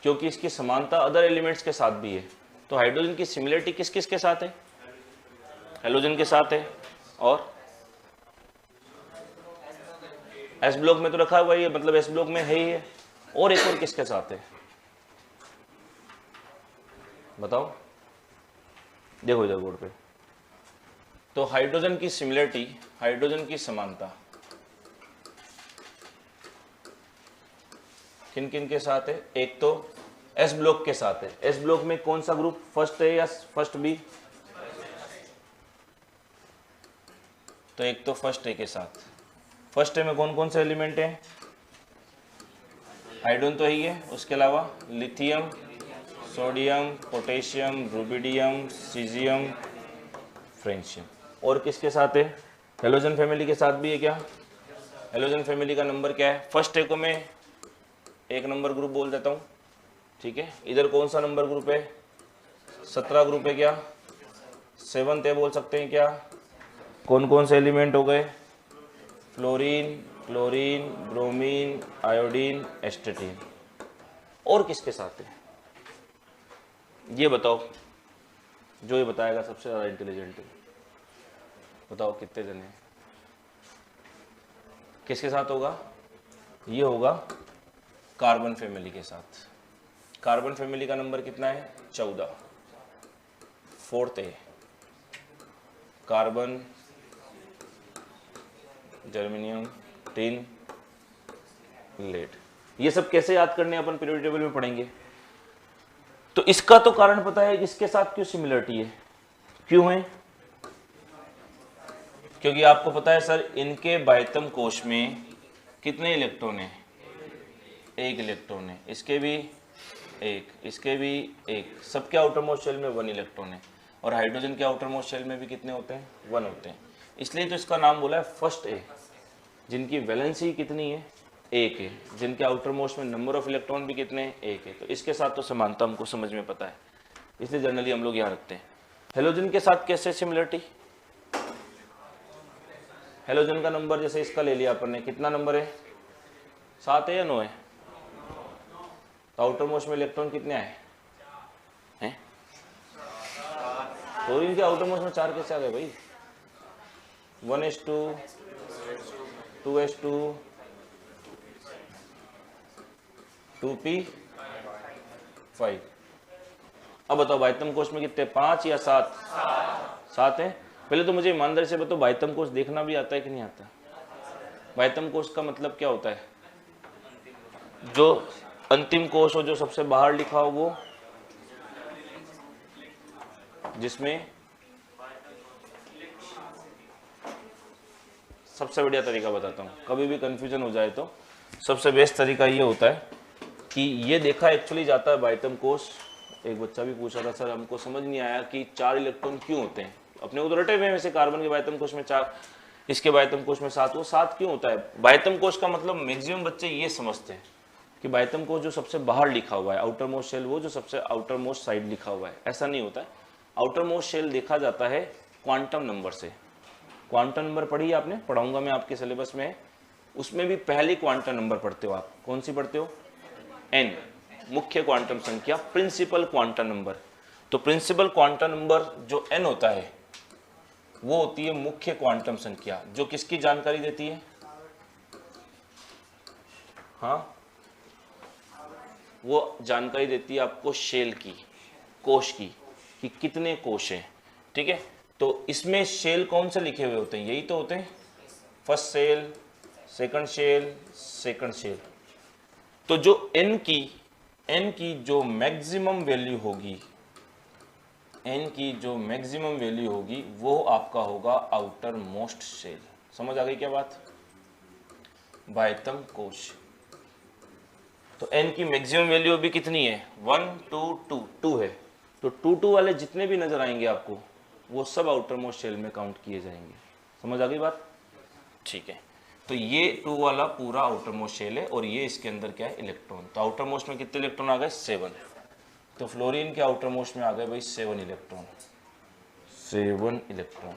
क्योंकि इसकी समानता अदर एलिमेंट्स के साथ भी है। तो हाइड्रोजन की सिमिलरिटी किस किस के साथ है? हेलोजन के साथ है। और एस ब्लॉक में तो रखा हुआ है, मतलब एस ब्लॉक में है ही है। और एक और किसके साथ है बताओ? देखो इधर बोर्ड पे। तो हाइड्रोजन की सिमिलरिटी, हाइड्रोजन की समानता किन किन के साथ है? एक तो एस ब्लॉक के साथ है। एस ब्लॉक में कौन सा ग्रुप फर्स्ट है या फर्स्ट बी? तो एक तो फर्स्ट ए के साथ। फर्स्ट ए में कौन कौन से एलिमेंट हैं? हाइड्रोजन तो ही है, उसके अलावा lithium, sodium, potassium, rubidium, caesium, francium. और किसके साथ है? हेलोजन फैमिली के साथ भी है क्या? हेलोजन फैमिली का नंबर क्या है? फर्स्ट ए को मैं 1 नंबर ग्रुप बोल देता हूँ, ठीक है। इधर कौन सा नंबर ग्रुप है? 17 ग्रुप है क्या? 7th ए बोल सकते हैं क्या? कौन कौन से एलिमेंट हो गए? Fluorine, chlorine, bromine, iodine, एस्टेटीन। और किसके साथ है ये बताओ? जो ये बताएगा सबसे ज़्यादा इंटेलिजेंट है। बताओ कितने जने हैं? किसके साथ होगा? ये होगा कार्बन फैमिली के साथ। कार्बन फैमिली का नंबर कितना है? 14। 4th ए कार्बन, जर्मेनियम, टिन, लेड। ये सब कैसे याद करने अपन पीरियोडिक टेबल में पढ़ेंगे। तो इसका तो कारण पता है इसके साथ क्यों सिमिलरिटी है, क्यों है? क्योंकि आपको पता है सर इनके बाह्यतम कोश में कितने इलेक्ट्रॉन है? 1 इलेक्ट्रॉन है। इसके भी 1, इसके भी 1। सबके आउटर मोस्ट शेल में 1 इलेक्ट्रॉन है। और हाइड्रोजन के आउटर मोस्ट शेल में भी कितने होते हैं? 1 होते हैं। इसलिए तो इसका नाम बोला है फर्स्ट ए, जिनकी वैलेंसी कितनी है? 1 है। जिनके आउटर मोस्ट में नंबर ऑफ इलेक्ट्रॉन भी कितने हैं? 1 है। तो इसके साथ तो समानता हमको समझ में पता है, इसलिए जनरली हम लोग यहाँ रखते हैं। हेलोजन के साथ कैसे सिमिलरिटी? हेलोजन का नंबर जैसे इसका ले लिया अपन ने, कितना नंबर है? 7 है या 9 है? तो आउटर मोस्ट में इलेक्ट्रॉन कितने आए हैं? क्लोरीन के आउटर मोस्ट में 4 कैसे आ गए भाई? 1s2, 2s2, 2p5। अब बताओ बाह्यतम कोश में कितने? 5 या 7? 7 है। पहले तो मुझे ईमानदारी से बताओ बाह्यतम कोश देखना भी आता है कि नहीं आता? बाह्यतम कोश का मतलब क्या होता है? जो अंतिम कोश हो, जो सबसे बाहर लिखा हो, वो जिसमें सबसे बढ़िया तरीका बताता हूँ, कभी भी कंफ्यूजन हो जाए तो सबसे बेस्ट तरीका ये होता है कि ये देखा एक्चुअली जाता है बाह्यतम कोश। एक बच्चा भी पूछा था सर हमको समझ नहीं आया कि 4 इलेक्ट्रॉन क्यों होते हैं। अपने को तो रटे हुए हैं वैसे, कार्बन के बाह्यतम कोश में 4, इसके बाह्यतम कोश में 7। वो 7 क्यों होता है? बाह्यतम कोश का मतलब मैक्सिमम बच्चे ये समझते हैं कि बाह्यतम कोश जो सबसे बाहर लिखा हुआ है, आउटर मोस्ट शेल वो जो सबसे आउटर मोस्ट साइड लिखा हुआ है। ऐसा नहीं होता है। आउटर मोस्ट शेल देखा जाता है क्वांटम नंबर से। क्वांटम नंबर पढ़ी आपने? पढ़ाऊंगा मैं आपके सिलेबस में। उसमें भी पहली क्वांटम नंबर पढ़ते हो आप। कौन सी पढ़ते हो? n, मुख्य क्वांटम संख्या, प्रिंसिपल क्वांटम नंबर। तो प्रिंसिपल क्वांटम नंबर जो n होता है वो होती है मुख्य क्वांटम संख्या, जो किसकी जानकारी देती है? हाँ, वो जानकारी देती है आपको शेल की, कोश की, कि कितने कोश हैं। ठीक है। तो इसमें शेल कौन से लिखे हुए होते हैं? यही तो होते हैं, first shell, second shell, second shell. तो जो n की जो मैक्सिमम वैल्यू होगी, n की जो मैक्सिमम वैल्यू होगी वो आपका होगा आउटर मोस्ट शेल। समझ आ गई क्या बात? बाह्यतम कोश। तो n की मैक्सिमम वैल्यू भी कितनी है? 1 2 2 2 है। तो 2 2 वाले जितने भी नजर आएंगे आपको वो सब आउटर मोस्ट शेल में काउंट किए जाएंगे। समझ आ गई बात? ठीक है। तो ये 2 वाला पूरा आउटर मोस्ट शेल है और ये इसके अंदर क्या है? इलेक्ट्रॉन। तो आउटर मोस्ट में कितने इलेक्ट्रॉन आ गए? 7। तो फ्लोरीन के आउटर मोस्ट में आ गए भाई 7 इलेक्ट्रॉन। 7 इलेक्ट्रॉन।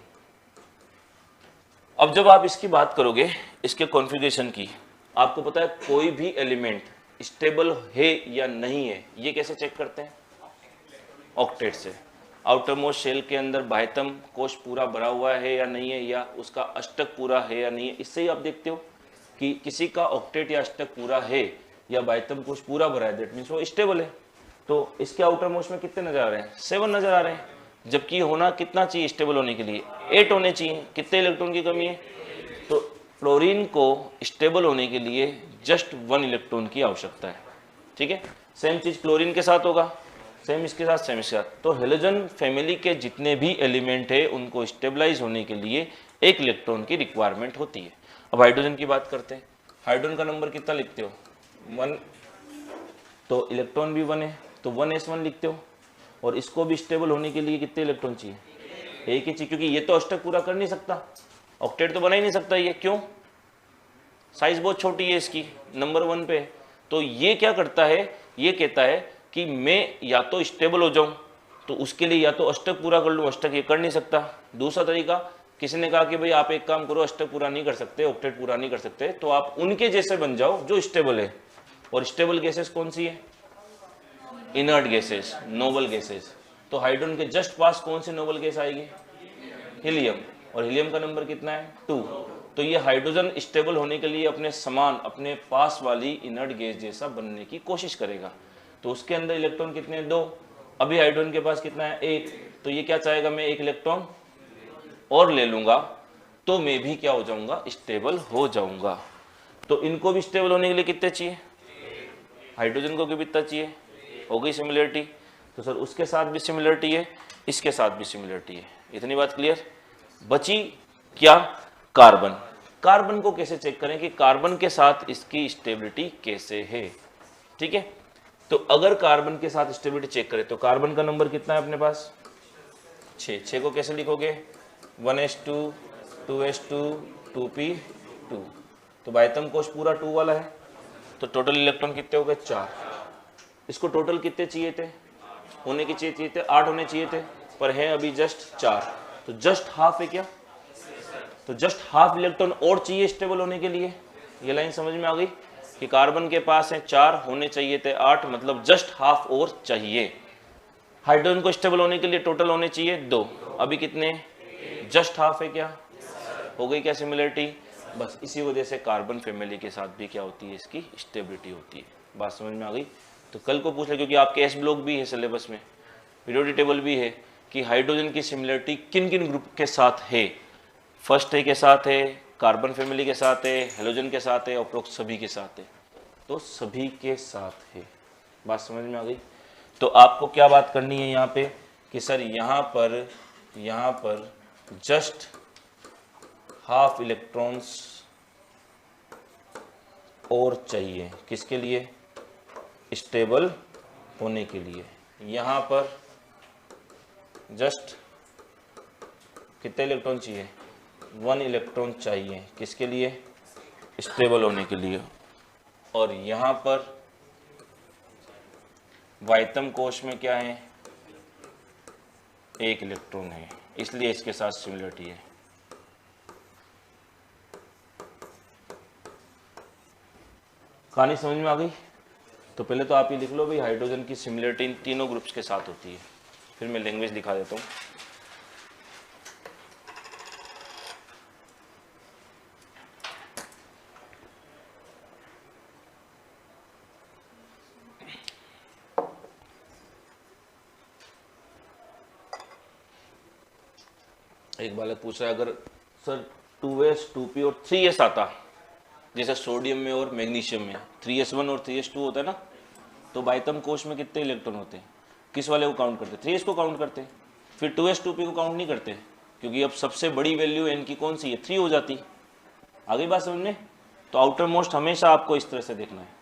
अब जब आप इसकी बात करोगे, इसके कॉन्फ़िगरेशन की, आपको पता है कोई भी एलिमेंट स्टेबल है या नहीं है, ये कैसे चेक करते हैं? ऑक्टेट से। आउटर मोस्ट शेल के अंदर बाह्यतम कोश पूरा भरा हुआ है या नहीं है, या उसका अष्टक पूरा है या नहीं है। इससे ही आप देखते हो कि किसी का ऑक्टेट या अष्टक पूरा है या बाह्यतम कोश पूरा भरा है, दैट मीन्स वो स्टेबल है। तो इसके आउटर मोस्ट में कितने नजर आ रहे हैं? 7 नजर आ रहे हैं। जबकि होना कितना चाहिए स्टेबल होने के लिए? 8 होने चाहिए। कितने इलेक्ट्रॉन की कमी है? तो फ्लोरीन को स्टेबल होने के लिए जस्ट 1 इलेक्ट्रॉन की आवश्यकता है। ठीक है। सेम चीज क्लोरीन के साथ होगा, सेम इसके साथ, सेम इसके साथ। तो हेलोजन फैमिली के जितने भी एलिमेंट है उनको स्टेबलाइज होने के लिए 1 इलेक्ट्रॉन की रिक्वायरमेंट होती है। अब हाइड्रोजन की बात करते हैं। हाइड्रोजन का नंबर कितना लिखते हो? 1 तो इलेक्ट्रॉन भी 1 है, तो 1s1 लिखते हो। और इसको भी स्टेबल होने के लिए कितने इलेक्ट्रॉन चाहिए? एक ही चाहिए, क्योंकि ये तो अष्टक पूरा कर नहीं सकता, ऑक्टेट तो बना ही नहीं सकता ये। क्यों? साइज बहुत छोटी है इसकी, नंबर 1 पे। तो ये क्या करता है, ये कहता है कि मैं या तो स्टेबल हो जाऊं, तो उसके लिए या तो अष्टक पूरा कर लूं, अष्टक ये कर नहीं सकता। दूसरा तरीका, किसी ने कहा कि भाई आप एक काम करो, अष्टक पूरा नहीं कर सकते, ऑक्टेट पूरा नहीं कर सकते, तो आप उनके जैसे बन जाओ जो स्टेबल है। और स्टेबल गैसेस कौन सी है? Inert gases, noble gases. तो हाइड्रोजन के जस्ट पास कौन सी नोबल गैस आएगी? हीलियम। और हीलियम का नंबर कितना है? 2। तो ये हाइड्रोजन स्टेबल होने के लिए अपने समान, अपने पास वाली इनर्ट गैस जैसा बनने की कोशिश करेगा। तो उसके अंदर इलेक्ट्रॉन कितने हैं? 2। अभी हाइड्रोजन के पास कितना है? 1। तो ये क्या चाहेगा? मैं एक इलेक्ट्रॉन और ले लूंगा, तो मैं भी क्या हो जाऊंगा? स्टेबल हो जाऊंगा। तो इनको भी स्टेबल होने के लिए कितने चाहिए? हाइड्रोजन को भी कितना चाहिए? हो गई सिमिलरिटी। तो सर उसके साथ भी सिमिलरिटी है, इसके साथ भी सिमिलरिटी है। इतनी बात क्लियर? बची क्या? कार्बन। कार्बन को कैसे चेक करें कि कार्बन के साथ इसकी स्टेबिलिटी कैसे है? ठीक है, तो अगर कार्बन के साथ स्टेबिलिटी चेक करें तो कार्बन का नंबर कितना है अपने पास? 6। 6 को कैसे लिखोगे? 1s2 2s2 2p2। तो बाह्यतम कोश पूरा 2 वाला है, तो टोटल इलेक्ट्रॉन कितने हो गए? 4। इसको टोटल कितने चाहिए थे? होने की चाहिए थे 8 होने चाहिए थे, पर है अभी जस्ट 4। तो जस्ट हाफ है क्या? तो जस्ट हाफ इलेक्ट्रॉन और चाहिए स्टेबल होने के लिए। ये लाइन समझ में आ गई कि कार्बन के पास है 4, होने चाहिए थे 8, मतलब जस्ट हाफ और चाहिए। हाइड्रोजन को स्टेबल होने के लिए टोटल होने चाहिए 2, अभी कितने? जस्ट हाफ है क्या? हो गई क्या सिमिलरिटी? बस इसी वजह से कार्बन फैमिली के साथ भी क्या होती है? इसकी स्टेबिलिटी होती है। बात समझ में आ गई? तो कल को पूछ ले, क्योंकि आपके एस ब्लॉक भी है सिलेबस में, पीरियोडिक टेबल भी है कि हाइड्रोजन की सिमिलरिटी किन किन ग्रुप के साथ है। फर्स्ट है के साथ है, कार्बन फैमिली के साथ है, हेलोजन के साथ है, और सभी के साथ है। तो सभी के साथ है। बात समझ में आ गई? तो आपको क्या बात करनी है यहाँ पे कि सर यहाँ पर जस्ट हाफ इलेक्ट्रॉन्स और चाहिए, किसके लिए? स्टेबल होने के लिए। यहाँ पर जस्ट कितने इलेक्ट्रॉन चाहिए? 1 इलेक्ट्रॉन चाहिए, किसके लिए? स्टेबल होने के लिए। और यहाँ पर वाइटम कोश में क्या है? 1 इलेक्ट्रॉन है, इसलिए इसके साथ सिमिलरिटी है। कहानी समझ में आ गई? तो पहले तो आप ये लिख लो भाई, हाइड्रोजन की सिमिलरिटी इन तीनों ग्रुप्स के साथ होती है। फिर मैं लैंग्वेज दिखा देता हूँ। एक बालक पूछ रहा है, अगर सर 2s 2p और 3s आता, जैसे सोडियम में और मैग्नीशियम में 3s1 और 3s2 होता है ना, तो बाह्यतम कोश में कितने इलेक्ट्रॉन होते हैं? किस वाले को काउंट करते? 3s को काउंट करते हैं। फिर 2s 2p को काउंट नहीं करते, क्योंकि अब सबसे बड़ी वैल्यू n की कौन सी है? 3 हो जाती। आगे बात समझ में? तो आउटर मोस्ट हमेशा आपको इस तरह से देखना है।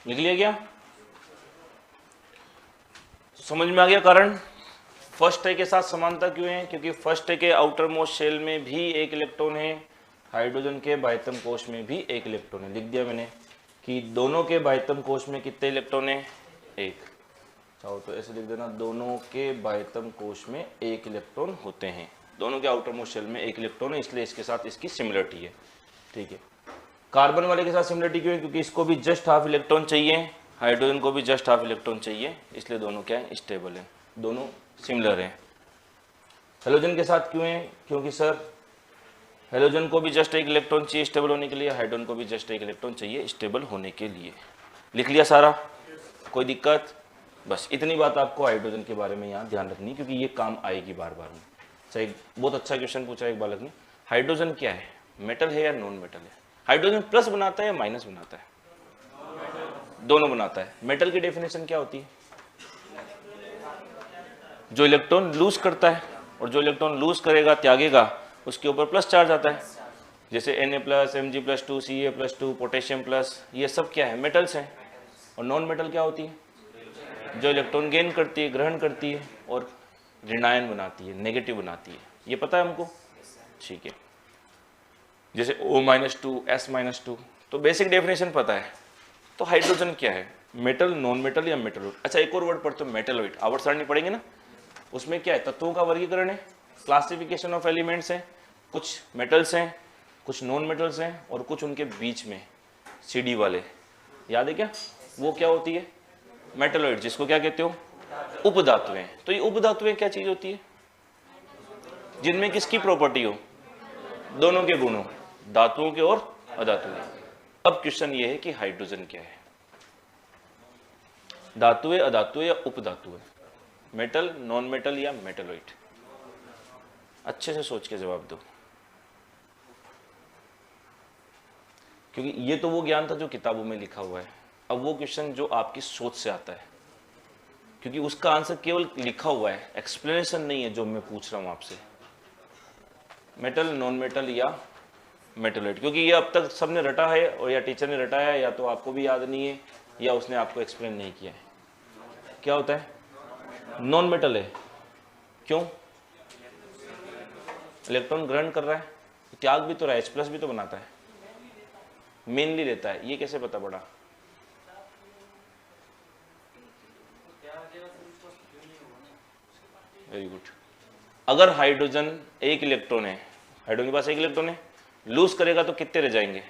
लिख लिया क्या? समझ में आ गया कारण? फर्स्ट है के साथ समानता क्यों है? क्योंकि फर्स्ट है के आउटर मोस्ट शेल में भी एक इलेक्ट्रॉन है, हाइड्रोजन के बाह्यतम कोश में भी एक इलेक्ट्रॉन है। लिख दिया मैंने कि दोनों के बाह्यतम कोश में कितने इलेक्ट्रॉन है? एक। चाहो तो ऐसे लिख देना, दोनों के बाह्यतम कोश में एक इलेक्ट्रॉन होते हैं। दोनों के आउटर मोस्ट शेल में एक इलेक्ट्रॉन है, इसलिए इसके साथ इसकी सिमिलरिटी है। ठीक है। कार्बन वाले के साथ सिमिलरिटी क्यों है? क्योंकि इसको भी जस्ट हाफ इलेक्ट्रॉन चाहिए, हाइड्रोजन को भी जस्ट हाफ इलेक्ट्रॉन चाहिए, इसलिए दोनों क्या है? स्टेबल है, दोनों सिमिलर हैं। हेलोजन के साथ क्यों है? क्योंकि सर हेलोजन को भी जस्ट एक इलेक्ट्रॉन चाहिए स्टेबल होने के लिए, हाइड्रोजन को भी जस्ट एक इलेक्ट्रॉन चाहिए स्टेबल होने के लिए। लिख लिया सारा? कोई दिक्कत? बस इतनी बात आपको हाइड्रोजन के बारे में यहाँ ध्यान रखनी, क्योंकि ये काम आएगी बार बार में। सही, बहुत अच्छा क्वेश्चन पूछा एक बालक ने। हाइड्रोजन क्या है? मेटल है या नॉन मेटल है? हाइड्रोजन प्लस बनाता है या माइनस बनाता है? दोनों बनाता है। मेटल की डेफिनेशन क्या होती है? जो इलेक्ट्रॉन लूज करता है, और जो इलेक्ट्रॉन लूज करेगा, त्यागेगा, उसके ऊपर प्लस चार्ज आता है। जैसे Na+, Mg+2, Ca+2, potassium plus, ये सब क्या है? मेटल्स हैं। और नॉन मेटल क्या होती है? जो इलेक्ट्रॉन गेन करती है, ग्रहण करती है और ऋणायन बनाती है, नेगेटिव बनाती है। ये पता है हमको? ठीक है। जैसे O-2, S-2, तो बेसिक डेफिनेशन पता है। तो हाइड्रोजन क्या है? मेटल, नॉन मेटल या मेटलॉइड? अच्छा, एक और वर्ड पढ़ते हो, मेटलॉइड। आवर्त सारणी पढ़ेंगे ना, उसमें क्या है? तत्वों का वर्गीकरण है, क्लासिफिकेशन ऑफ एलिमेंट्स है। कुछ मेटल्स हैं, कुछ नॉन मेटल्स हैं, और कुछ उनके बीच में CD वाले, याद है क्या? वो क्या होती है? मेटलॉइड, जिसको क्या कहते हो? उपधातुएं। तो ये उपधातुएं क्या चीज होती है? जिनमें किसकी प्रॉपर्टी हो? दोनों के गुण हो, धातुओं के और अधातुओं के। अब क्वेश्चन ये है कि हाइड्रोजन क्या है? धातुएं, अधातुएं या उपधातुएं? मेटल, नॉन मेटल या मेटलॉइड? अच्छे से सोच के जवाब दो, क्योंकि ये तो वो ज्ञान था जो किताबों में लिखा हुआ है। अब वो क्वेश्चन जो आपकी सोच से आता है, क्योंकि उसका आंसर केवल लिखा हुआ है, एक्सप्लेनेशन नहीं है जो मैं पूछ रहा हूं आपसे। मेटल, नॉन मेटल या मेटलॉइड, क्योंकि ये अब तक सबने रटा है, और या टीचर ने रटाया है, या तो आपको भी याद नहीं है, या उसने आपको एक्सप्लेन नहीं किया है। क्या होता है? नॉन मेटल है। क्यों? इलेक्ट्रॉन ग्रहण कर रहा है, त्याग भी तो रहा है, H+ भी तो बनाता है, मेनली लेता है। ये कैसे पता पड़ा? Very good. अगर हाइड्रोजन एक इलेक्ट्रॉन है, हाइड्रोजन के पास एक इलेक्ट्रॉन है, लूज करेगा तो कितने रह जाएंगे?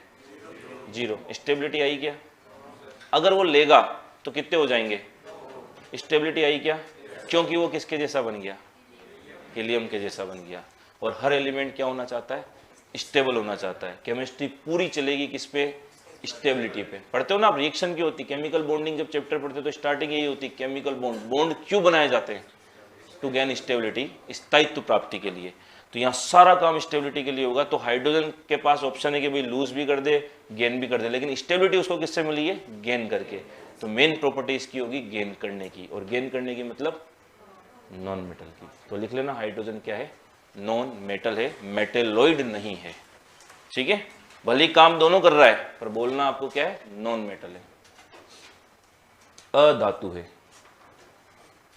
0। स्टेबिलिटी आई क्या? अगर वो लेगा तो कितने हो जाएंगे? स्टेबिलिटी आई क्या? क्योंकि वो किसके जैसा बन गया? हीलियम के जैसा बन गया। और हर एलिमेंट क्या होना चाहता है? स्टेबल होना चाहता है। केमिस्ट्री पूरी चलेगी किस पे? स्टेबिलिटी पे। पढ़ते हो ना आप, रिएक्शन की होती, केमिकल बॉन्डिंग जब चैप्टर पढ़ते हो तो स्टार्टिंग यही होती, केमिकल बॉन्ड। बॉन्ड क्यों बनाए जाते हैं? टू गेन स्टेबिलिटी, स्थायित्व प्राप्ति के लिए। तो यहाँ सारा काम स्टेबिलिटी के लिए होगा। तो हाइड्रोजन के पास ऑप्शन है कि भाई लूज भी कर दे, गेन भी कर दे, लेकिन स्टेबिलिटी उसको किससे मिली है? गेन करके। तो मेन प्रॉपर्टी इसकी होगी गेन करने की, और गेन करने की मतलब नॉन मेटल की। तो लिख लेना, हाइड्रोजन क्या है? नॉन मेटल है, मेटेलॉइड नहीं है। ठीक है, भले काम दोनों कर रहा है, पर बोलना आपको क्या है? नॉन मेटल है, अधातु है।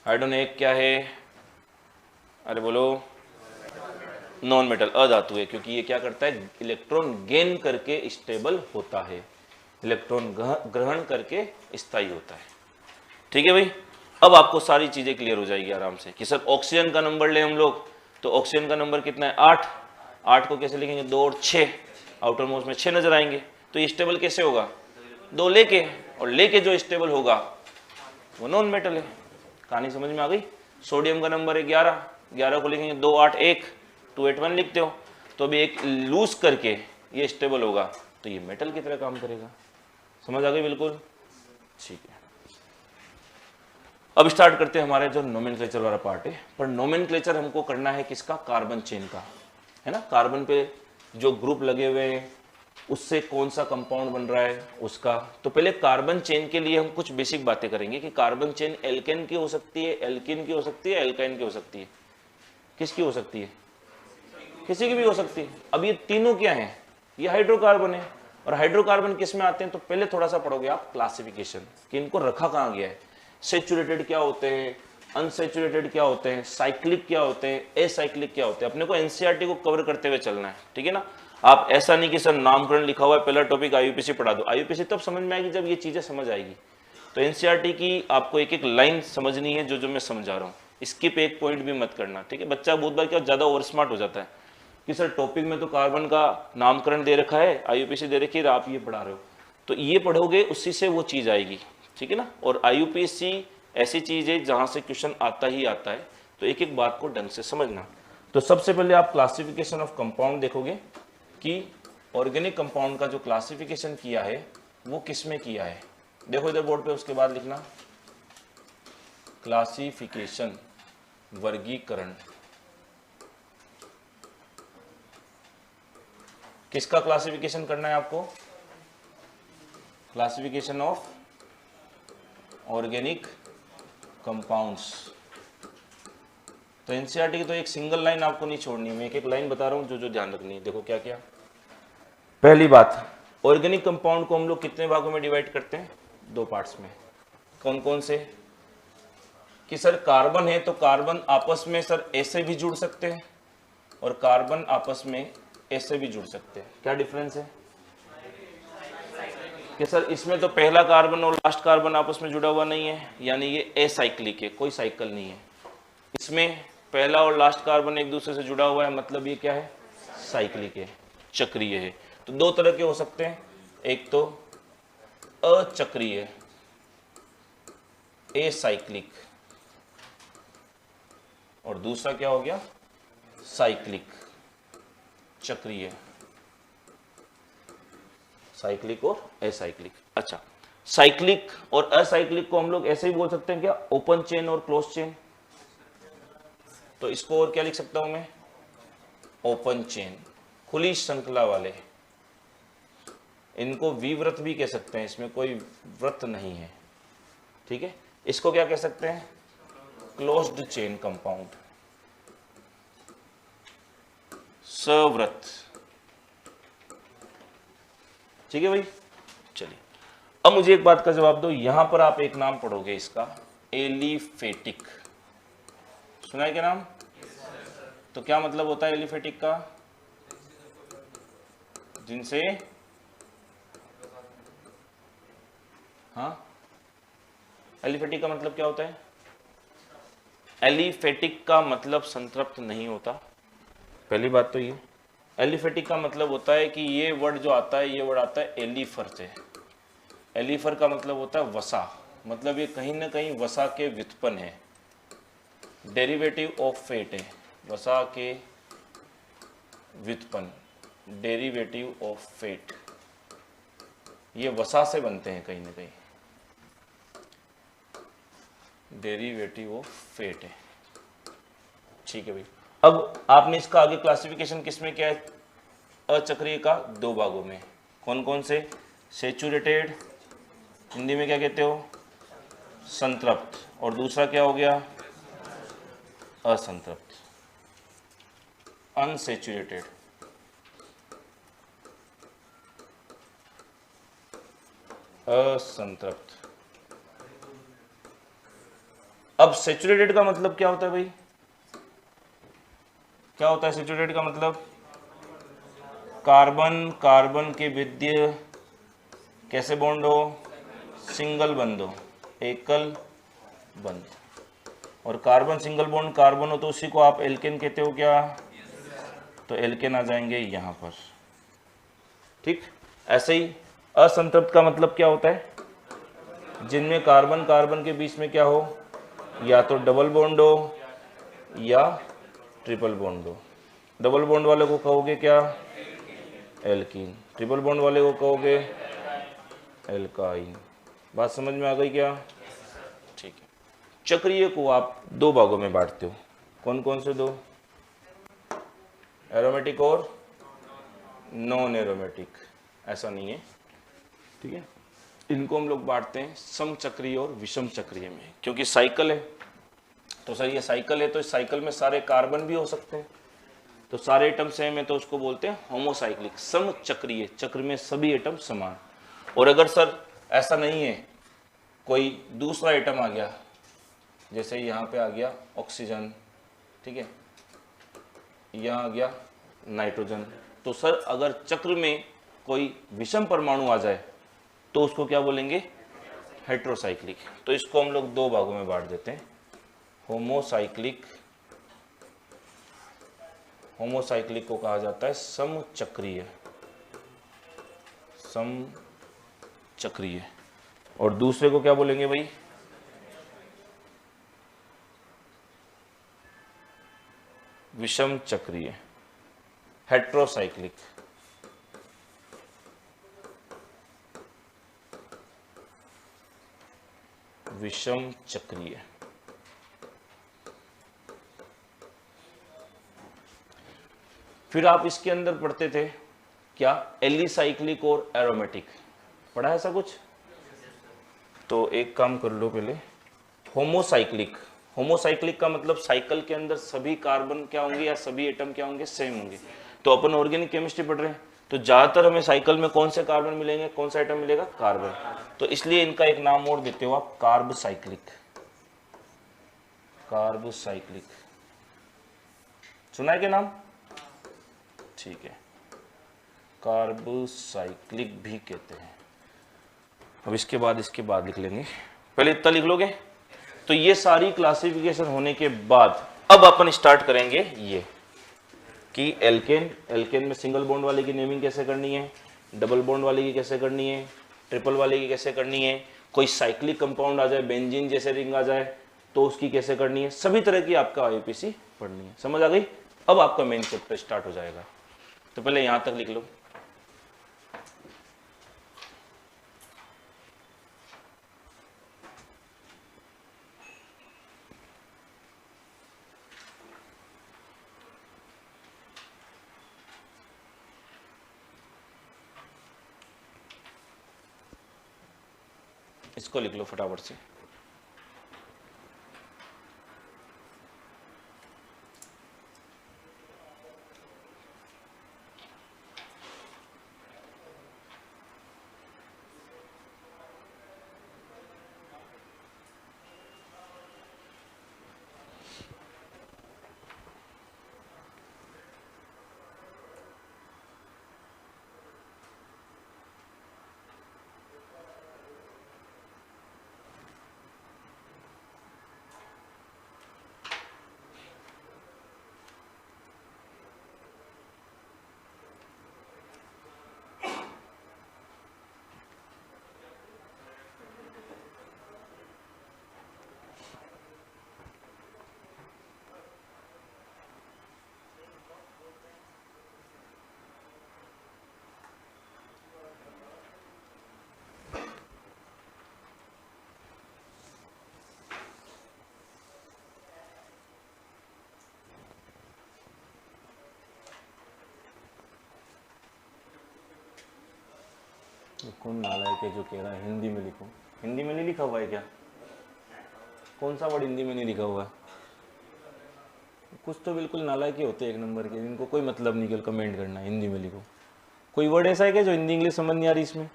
हाइड्रोजन एक क्या है? अरे बोलो, नॉन मेटल, अधातु है, क्योंकि ये क्या करता है? इलेक्ट्रॉन गेन करके स्टेबल होता है, इलेक्ट्रॉन ग्रहण करके स्थायी होता है। ठीक है भाई, अब आपको सारी चीजें क्लियर हो जाएगी आराम से कि सर ऑक्सीजन का नंबर ले हम लोग, तो ऑक्सीजन का नंबर कितना है? 8। 8 को कैसे लिखेंगे? 2 और 6, आउटर मोस्ट में 6 नजर आएंगे। तो ये स्टेबल कैसे होगा? 2 लेके, और लेके जो स्टेबल होगा वो नॉन मेटल है। कहानी समझ में आ गई? सोडियम का नंबर है 11, 11 को लिखेंगे 2, 8, 1, 2, 8, 1 लिखते हो, तो अभी एक लूज करके ये स्टेबल होगा, तो ये मेटल की तरह काम करेगा। समझ आ गई? बिल्कुल ठीक है। अब स्टार्ट करते हैं हमारे जो नोमेनक्लेचर वाला पार्ट है। पर नोमेनक्लेचर हमको करना है किसका? कार्बन चेन का, है ना। कार्बन पे जो ग्रुप लगे हुए हैं उससे कौन सा कंपाउंड बन रहा है उसका। तो पहले कार्बन चेन के लिए हम कुछ बेसिक बातें करेंगे कि कार्बन चेन एल्केन की हो सकती है, एल्किन की हो सकती है, एल्काइन की हो सकती है। किसकी हो सकती है? किसी की भी हो सकती है। अब ये तीनों क्या है? ये हाइड्रोकार्बन है, और हाइड्रोकार्बन किस में आते हैं, तो पहले थोड़ा सा पढ़ोगे आप क्लासिफिकेशन कि इनको रखा कहाँ गया है, सेचुरेटेड क्या होते हैं, अनसेचुरेटेड क्या होते हैं, साइक्लिक क्या होते हैं, एसाइक्लिक क्या होते हैं। अपने को एनसीईआरटी को कवर करते हुए चलना है, ठीक है ना। आप ऐसा नहीं कि सर नामकरण लिखा हुआ है, पहला टॉपिक आईयूपीसी पढ़ा दो। आईयूपीसी तब समझ में आएगी जब ये चीजें समझ आएगी। तो एनसीईआरटी की आपको एक एक लाइन समझनी है, जो मैं समझा रहा हूँ। स्किप एक पॉइंट भी मत करना, ठीक है। बच्चा बहुत बार क्या ज्यादा ओवर स्मार्ट हो जाता है कि सर टॉपिक में तो कार्बन का नामकरण दे रखा है, आईयूपीसी दे रखी है, आप ये पढ़ा रहे हो। तो ये पढ़ोगे, उसी से वो चीज आएगी, ठीक है ना। और आईयूपीसी ऐसी चीज है जहां से क्वेश्चन आता ही आता है, तो एक एक बात को ढंग से समझना। तो सबसे पहले आप क्लासिफिकेशन ऑफ कंपाउंड देखोगे कि ऑर्गेनिक कंपाउंड का जो क्लासिफिकेशन किया है वो किस में किया है। देखो इधर बोर्ड पे, उसके बाद लिखना क्लासिफिकेशन, वर्गीकरण। किसका क्लासिफिकेशन करना है आपको, क्लासिफिकेशन ऑफ ऑर्गेनिक कंपाउंड्स। तो एनसीईआरटी की तो एक सिंगल लाइन आपको नहीं छोड़नी है, मैं एक एक लाइन बता रहा हूं जो जो ध्यान रखनी है। देखो क्या क्या। पहली बात, ऑर्गेनिक कंपाउंड को हम लोग कितने भागों में डिवाइड करते हैं, दो पार्ट्स में। कौन कौन से, कि सर कार्बन है तो कार्बन आपस में सर ऐसे भी जुड़ सकते हैं और कार्बन आपस में ऐसे भी जुड़ सकते हैं। क्या डिफरेंस है कि सर इसमें तो पहला कार्बन और लास्ट कार्बन आपस में जुड़ा हुआ नहीं है, यानी ये एसाइक्लिक है, कोई साइकिल नहीं है। इसमें पहला और लास्ट कार्बन एक दूसरे से जुड़ा हुआ है, मतलब ये क्या है, साइक्लिक है, चक्रीय है। तो दो तरह के हो सकते हैं, एक तो अचक्रीय एसाइक्लिक, और दूसरा क्या हो गया, साइक्लिक चक्रीय, साइक्लिक और एसाइक्लिक। अच्छा, साइक्लिक और असाइक्लिक को हम लोग ऐसे ही बोल सकते हैं क्या, ओपन चेन और क्लोज चेन। तो इसको और क्या लिख सकता हूं मैं, ओपन चेन, खुली श्रृंखला वाले। इनको विव्रत भी कह सकते हैं, इसमें कोई व्रत नहीं है, ठीक है। इसको क्या कह सकते हैं, क्लोज्ड चेन कंपाउंड, सव्रत, ठीक है भाई। चलिए अब मुझे एक बात का जवाब दो, यहां पर आप एक नाम पढ़ोगे इसका, एलिफेटिक। सुना है क्या नाम? तो क्या मतलब होता है एलिफेटिक का, जिनसे, हाँ, एलिफेटिक का मतलब क्या होता है, एलिफेटिक का मतलब संतृप्त नहीं होता, पहली बात तो ये। एलिफेटिक का मतलब होता है कि ये वर्ड जो आता है, ये वर्ड आता है एलिफर से। एलिफर का मतलब होता है वसा, मतलब ये कहीं ना कहीं वसा के व्युत्पन्न है, डेरिवेटिव ऑफ फेट है, वसा के व्युत्पन्न, डेरिवेटिव ऑफ फेट, ये वसा से बनते हैं कहीं ना कहीं, डेरिवेटिव ऑफ फेट है, ठीक है भाई। अब आपने इसका आगे क्लासिफिकेशन किसमें किया है, अचक्रीय का दो भागों में। कौन कौन से, सेचुरेटेड, हिंदी में क्या कहते हो, संतृप्त, और दूसरा क्या हो गया, असंतृप्त, अनसेचुरेटेड। असंतृप्त। अब सेचुरेटेड का मतलब क्या होता है भाई, क्या होता है सेचुरेटेड का मतलब, कार्बन कार्बन के विद्य कैसे बॉन्ड हो, सिंगल बंद हो, एकल बंद। और कार्बन सिंगल बॉन्ड कार्बन हो तो उसी को आप एल्केन कहते हो क्या, तो एल्केन आ जाएंगे यहां पर, ठीक। ऐसे ही असंतृप्त का मतलब क्या होता है, जिनमें कार्बन कार्बन के बीच में क्या हो, या तो डबल बॉन्ड हो या ट्रिपल बॉन्ड हो। डबल बॉन्ड वाले को कहोगे क्या, एल्कीन, ट्रिपल बॉन्ड वाले को कहोगे एल्काइन। बात समझ में आ गई क्या, ठीक है। चक्रीय को आप दो भागों में बांटते हो, कौन कौन से दो, एरोमेटिक और नॉन एरोमेटिक, ऐसा नहीं है, ठीक है। इनको हम लोग बांटते हैं समचक्रीय और विषम चक्रीय में, क्योंकि साइकिल है। तो सर ये साइकिल है तो इस साइकिल में सारे कार्बन भी हो सकते हैं, तो सारे एटम सेम है तो उसको बोलते हैं होमोसाइक्लिक, समचक्रीय, चक्र में सभी एटम समान। और अगर सर ऐसा नहीं है, कोई दूसरा एटम आ गया, जैसे यहाँ पे आ गया ऑक्सीजन, ठीक है, यहाँ आ गया नाइट्रोजन, तो सर अगर चक्र में कोई विषम परमाणु आ जाए तो उसको क्या बोलेंगे, हेट्रोसाइक्लिक। तो इसको हम लोग दो भागों में बांट देते हैं, होमोसाइक्लिक, होमोसाइक्लिक को कहा जाता है समचक्रीय, समचक्रीय, और दूसरे को क्या बोलेंगे भाई, विषम चक्रीय, हेट्रोसाइक्लिक। विषम चक्रीय। फिर आप इसके अंदर पढ़ते थे क्या, एलिसाइक्लिक और एरोमेटिक, पढ़ा है ऐसा कुछ? तो एक काम कर लो पहले, होमोसाइक्लिक, होमोसाइक्लिक का मतलब साइकिल के अंदर सभी कार्बन क्या होंगे या सभी एटम क्या होंगे, सेम होंगे। तो अपन ऑर्गेनिक केमिस्ट्री पढ़ रहे हैं तो ज्यादातर हमें साइकिल में कौन से कार्बन मिलेंगे, कौन सा एटम मिलेगा, कार्बन। तो इसलिए इनका एक नाम और देते हो आप, कार्बोसाइक्लिक, कार्बोसाइक्लिक, सुना है क्या नाम? ठीक है, कार्बोसाइक्लिक भी कहते हैं। अब इसके बाद लिख लेंगे, पहले इतना लिख लोगे। तो ये सारी क्लासिफिकेशन होने के बाद अब अपन स्टार्ट करेंगे ये कि एल्केन, एल्केन में सिंगल बॉन्ड वाले की नेमिंग कैसे करनी है, डबल बॉन्ड वाले की कैसे करनी है, ट्रिपल वाले की कैसे करनी है, कोई साइक्लिक कंपाउंड आ जाए, बेंजीन जैसे रिंग आ जाए तो उसकी कैसे करनी है, सभी तरह की आपका आईयूपीएसी पढ़नी है। समझ आ गई? अब आपका मेन चैप्टर स्टार्ट हो जाएगा। तो पहले यहां तक लिख लो, इसको लिख लो फटाफट से। कौन नालायक है जो कह रहा है हिंदी में लिखो? हिंदी में नहीं लिखा हुआ है क्या? कौन सा वर्ड हिंदी में नहीं लिखा हुआ है? कुछ तो बिल्कुल नालायक ही होते हैं एक नंबर के, इनको कोई मतलब नहीं केवल कमेंट करना, हिंदी में लिखो। कोई वर्ड ऐसा है क्या जो हिंदी इंग्लिश समझ नहीं आ रही? इसमें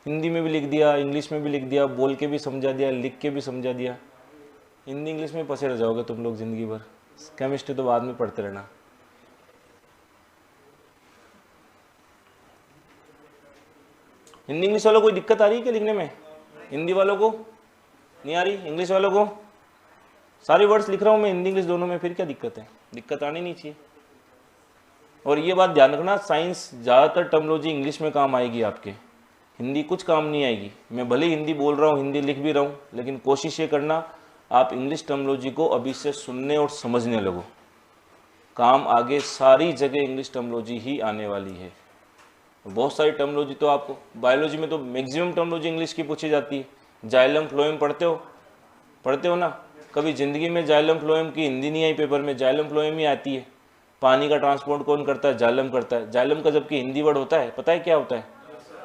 हिंदी में भी लिख दिया, इंग्लिश में भी लिख दिया, बोल के भी समझा दिया, लिख के भी समझा दिया। हिंदी इंग्लिश में फंसे रह जाओगे तुम लोग जिंदगी भर। केमिस्ट्री तो बाद में पढ़ते रहना। हिंदी इंग्लिश वालों को कोई दिक्कत आ रही है क्या लिखने में? हिंदी वालों को नहीं आ रही, इंग्लिश वालों को? सारे वर्ड्स लिख रहा हूँ मैं हिंदी इंग्लिश दोनों में, फिर क्या दिक्कत है? दिक्कत आनी नहीं चाहिए। और ये बात ध्यान रखना, साइंस ज़्यादातर टर्मिनोलॉजी इंग्लिश में काम आएगी आपके, हिंदी कुछ काम नहीं आएगी। मैं भले हिंदी बोल रहा हूँ, हिंदी लिख भी रहा हूँ, लेकिन कोशिश ये करना आप इंग्लिश टर्मिनोलॉजी को अभी से सुनने और समझने लगो। काम आगे सारी जगह इंग्लिश टर्मिनोलॉजी ही आने वाली है। बहुत सारी टर्मिनोलॉजी तो आपको, बायोलॉजी में तो मैक्सिमम टर्मिनोलॉजी इंग्लिश की पूछी जाती है। जाइलम फ्लोएम पढ़ते हो ना? कभी ज़िंदगी में जाइलम फ्लोएम की हिंदी नहीं आई पेपर में, जाइलम फ्लोएम ही आती है। पानी का ट्रांसपोर्ट कौन करता है? जाइलम करता है। जाइलम का जबकि हिंदी वर्ड होता है, पता है क्या होता है?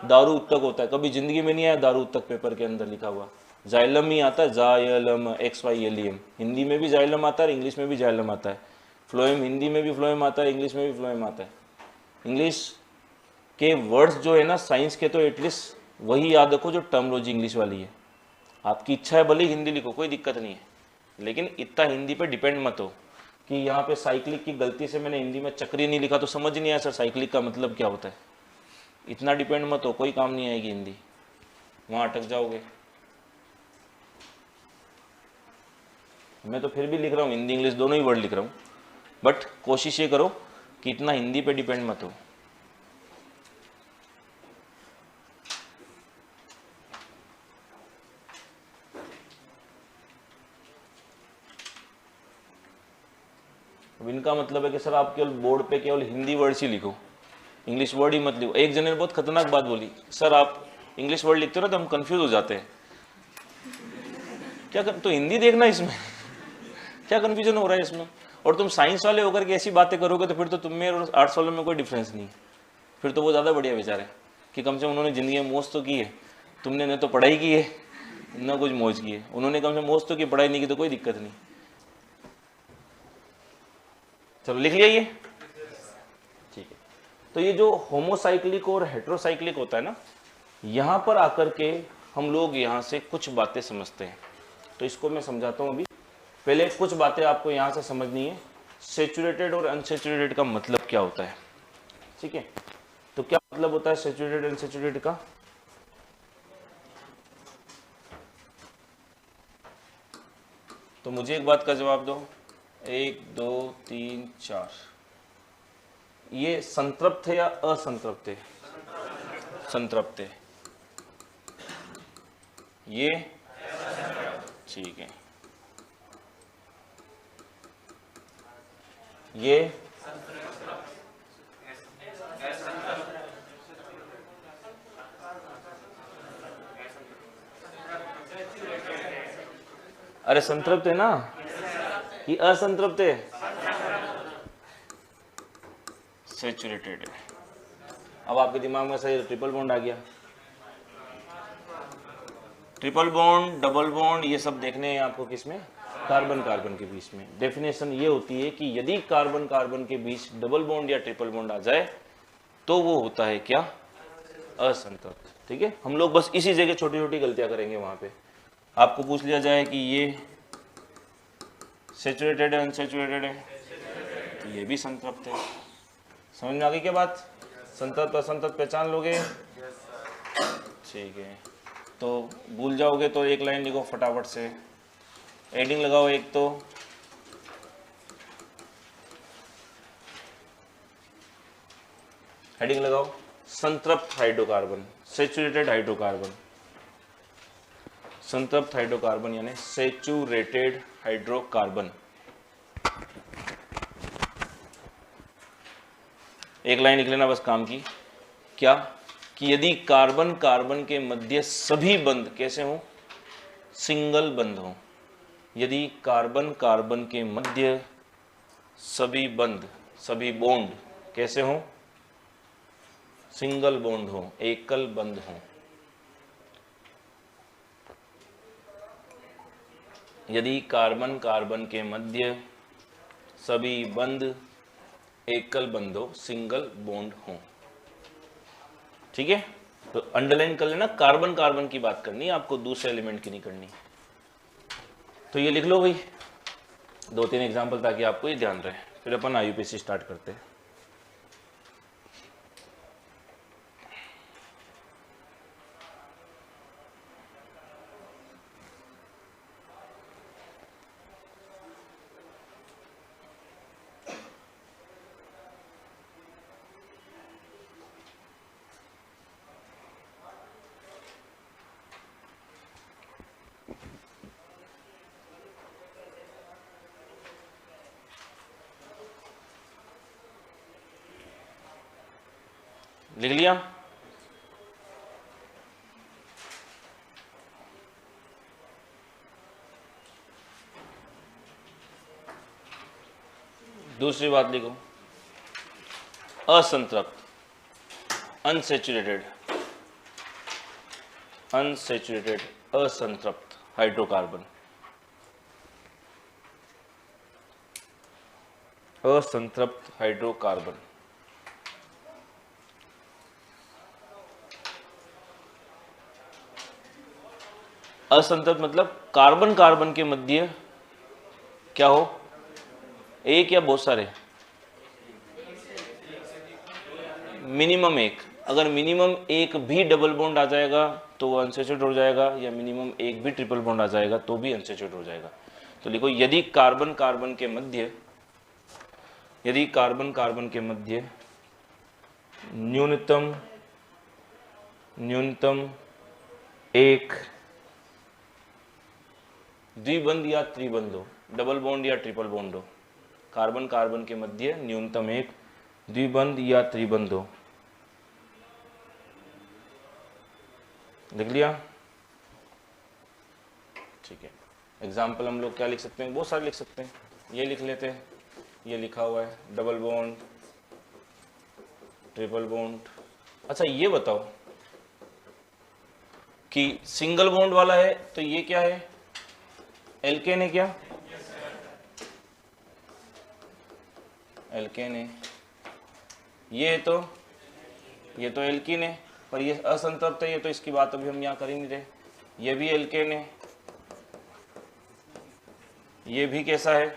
दारू उत्तक होता है। कभी ज़िंदगी में नहीं आया दारू उत्तक पेपर के अंदर लिखा हुआ, जाइलम ही आता है, जायलम, XYLEM। हिंदी में भी जाइलम आता है, इंग्लिश में भी जाइलम आता है। फ्लोएम हिंदी में भी फ्लोएम आता है, इंग्लिश में भी फ्लोएम आता है। इंग्लिश के वर्ड्स जो है ना साइंस के, तो एटलीस्ट वही याद रखो जो टर्मोलॉजी इंग्लिश वाली है। आपकी इच्छा है भले हिंदी लिखो, कोई दिक्कत नहीं है, लेकिन इतना हिंदी पे डिपेंड मत हो कि यहाँ पे साइक्लिक की गलती से मैंने हिंदी में चक्री नहीं लिखा तो समझ नहीं आया सर साइक्लिक का मतलब क्या होता है। इतना डिपेंड मत हो, कोई काम नहीं आएगी हिंदी, वहाँ अटक जाओगे। मैं तो फिर भी लिख रहा हूँ, हिंदी इंग्लिश दोनों ही वर्ड लिख रहा हूँ, बट कोशिश ये करो कि इतना हिंदी पे डिपेंड मत हो। अब इनका मतलब है कि सर आप केवल बोर्ड पे केवल हिंदी वर्ड्स ही लिखो, इंग्लिश वर्ड ही मत लिखो। एक जने ने बहुत खतरनाक बात बोली, सर आप इंग्लिश वर्ड लिखते हो ना तो हम कंफ्यूज हो जाते हैं। क्या तो हिंदी देखना इसमें क्या कंफ्यूजन हो रहा है इसमें? और तुम साइंस वाले होकर के ऐसी बातें करोगे तो फिर तो तुम में और आर्ट्स वालों में कोई डिफरेंस नहीं। फिर तो वो ज़्यादा बढ़िया विचार है कि कम से कम उन्होंने ज़िंदगी में मौज तो की है, तुमने न तो पढ़ाई की है न कुछ मौज की है। उन्होंने कम से कम मौज तो की, पढ़ाई नहीं की तो कोई दिक्कत नहीं। चलो लिख लिया ये, ठीक है। तो ये जो होमोसाइक्लिक और हेट्रोसाइक्लिक होता है ना, यहाँ पर आकर के हम लोग यहाँ से कुछ बातें समझते हैं। तो इसको मैं समझाता हूँ अभी। पहले कुछ बातें आपको यहाँ से समझनी है, सेचुरेटेड और अनसेचुरेटेड का मतलब क्या होता है, ठीक है। तो क्या मतलब होता है सेचुरेटेड अनसेचुरेटेड का? तो मुझे एक बात का जवाब दो, 1 2 3 4, ये संतृप्त है या असंतृप्त है? संतृप्त है। ये ठीक है, ये अरे संतृप्त है ना कि असंतृप्त है? सेचुरेटेड है। अब आपके दिमाग में सही ट्रिपल बॉन्ड आ गया। ट्रिपल बॉन्ड, डबल बॉन्ड, ये सब देखने हैं आपको किसमें? कार्बन कार्बन के बीच में। डेफिनेशन ये होती है कि यदि कार्बन कार्बन के बीच डबल बॉन्ड या ट्रिपल बॉन्ड आ जाए तो वो होता है क्या? असंतृप्त। ठीक है, हम लोग बस इसी जगह छोटी छोटी गलतियां करेंगे। वहां पे आपको पूछ लिया जाए कि ये सेचुरेटेड है अनसेचुरेटेड है, तो ये भी संतृप्त है। समझ में आ गई क्या बात? संतृप्त असंतृप्त पहचान लोगे? ठीक है, तो भूल जाओगे तो एक लाइन लिखो फटाफट से, एडिंग लगाओ एक। तो हेडिंग लगाओ संतृप्त हाइड्रोकार्बन, सेचुरेटेड हाइड्रोकार्बन। संतृप्त हाइड्रोकार्बन यानी सेचुरेटेड हाइड्रोकार्बन। एक लाइन लिख लेना बस काम की। क्या? कि यदि कार्बन कार्बन के मध्य सभी बंध कैसे हों? सिंगल बंध हों। यदि कार्बन कार्बन के मध्य सभी बंध, सभी बॉन्ड कैसे हों? सिंगल बॉन्ड हो, एकल बंध हो। यदि कार्बन कार्बन के मध्य सभी बंध एकल बंध हो, सिंगल बॉन्ड हो। ठीक है, तो अंडरलाइन कर लेना, कार्बन कार्बन की बात करनी है आपको, दूसरे एलिमेंट की नहीं करनी। तो ये लिख लो भाई 2-3 एग्जाम्पल ताकि आपको ये ध्यान रहे। फिर अपन आईयूपीएसी स्टार्ट करते हैं। लिख लिया? दूसरी बात लिखो, असंतृप्त, अनसेचुरेटेड, अनसेचुरेटेड असंतृप्त हाइड्रोकार्बन। असंतृप्त हाइड्रोकार्बन। असंतृप्त मतलब कार्बन कार्बन के मध्य क्या हो, एक या बहुत सारे, मिनिमम एक। अगर मिनिमम एक भी डबल बॉन्ड आ जाएगा तो वो अनसैचुरेटेड हो जाएगा, या मिनिमम एक भी ट्रिपल बॉन्ड आ जाएगा तो भी अनसैचुरेटेड हो जाएगा। तो लिखो यदि कार्बन कार्बन के मध्य, यदि कार्बन कार्बन के मध्य न्यूनतम एक द्विबंध या त्रिबंध हो, डबल बॉन्ड या ट्रिपल बॉन्ड हो, कार्बन कार्बन के मध्य न्यूनतम एक द्विबंध या त्रिबंध हो। लिख लिया? ठीक है। एग्जाम्पल हम लोग क्या लिख सकते हैं, बहुत सारे लिख सकते हैं। ये लिख लेते हैं, ये लिखा हुआ है डबल बॉन्ड, ट्रिपल बॉन्ड। अच्छा ये बताओ कि सिंगल बॉन्ड वाला है तो ये क्या है, एल्केन है क्या? एल्केन है। ये तो एल्कीन है, पर ये असंतृप्त है, ये तो इसकी बात अभी हम यहाँ कर ही नहीं रहे। ये भी एल्केन है, ये भी कैसा है,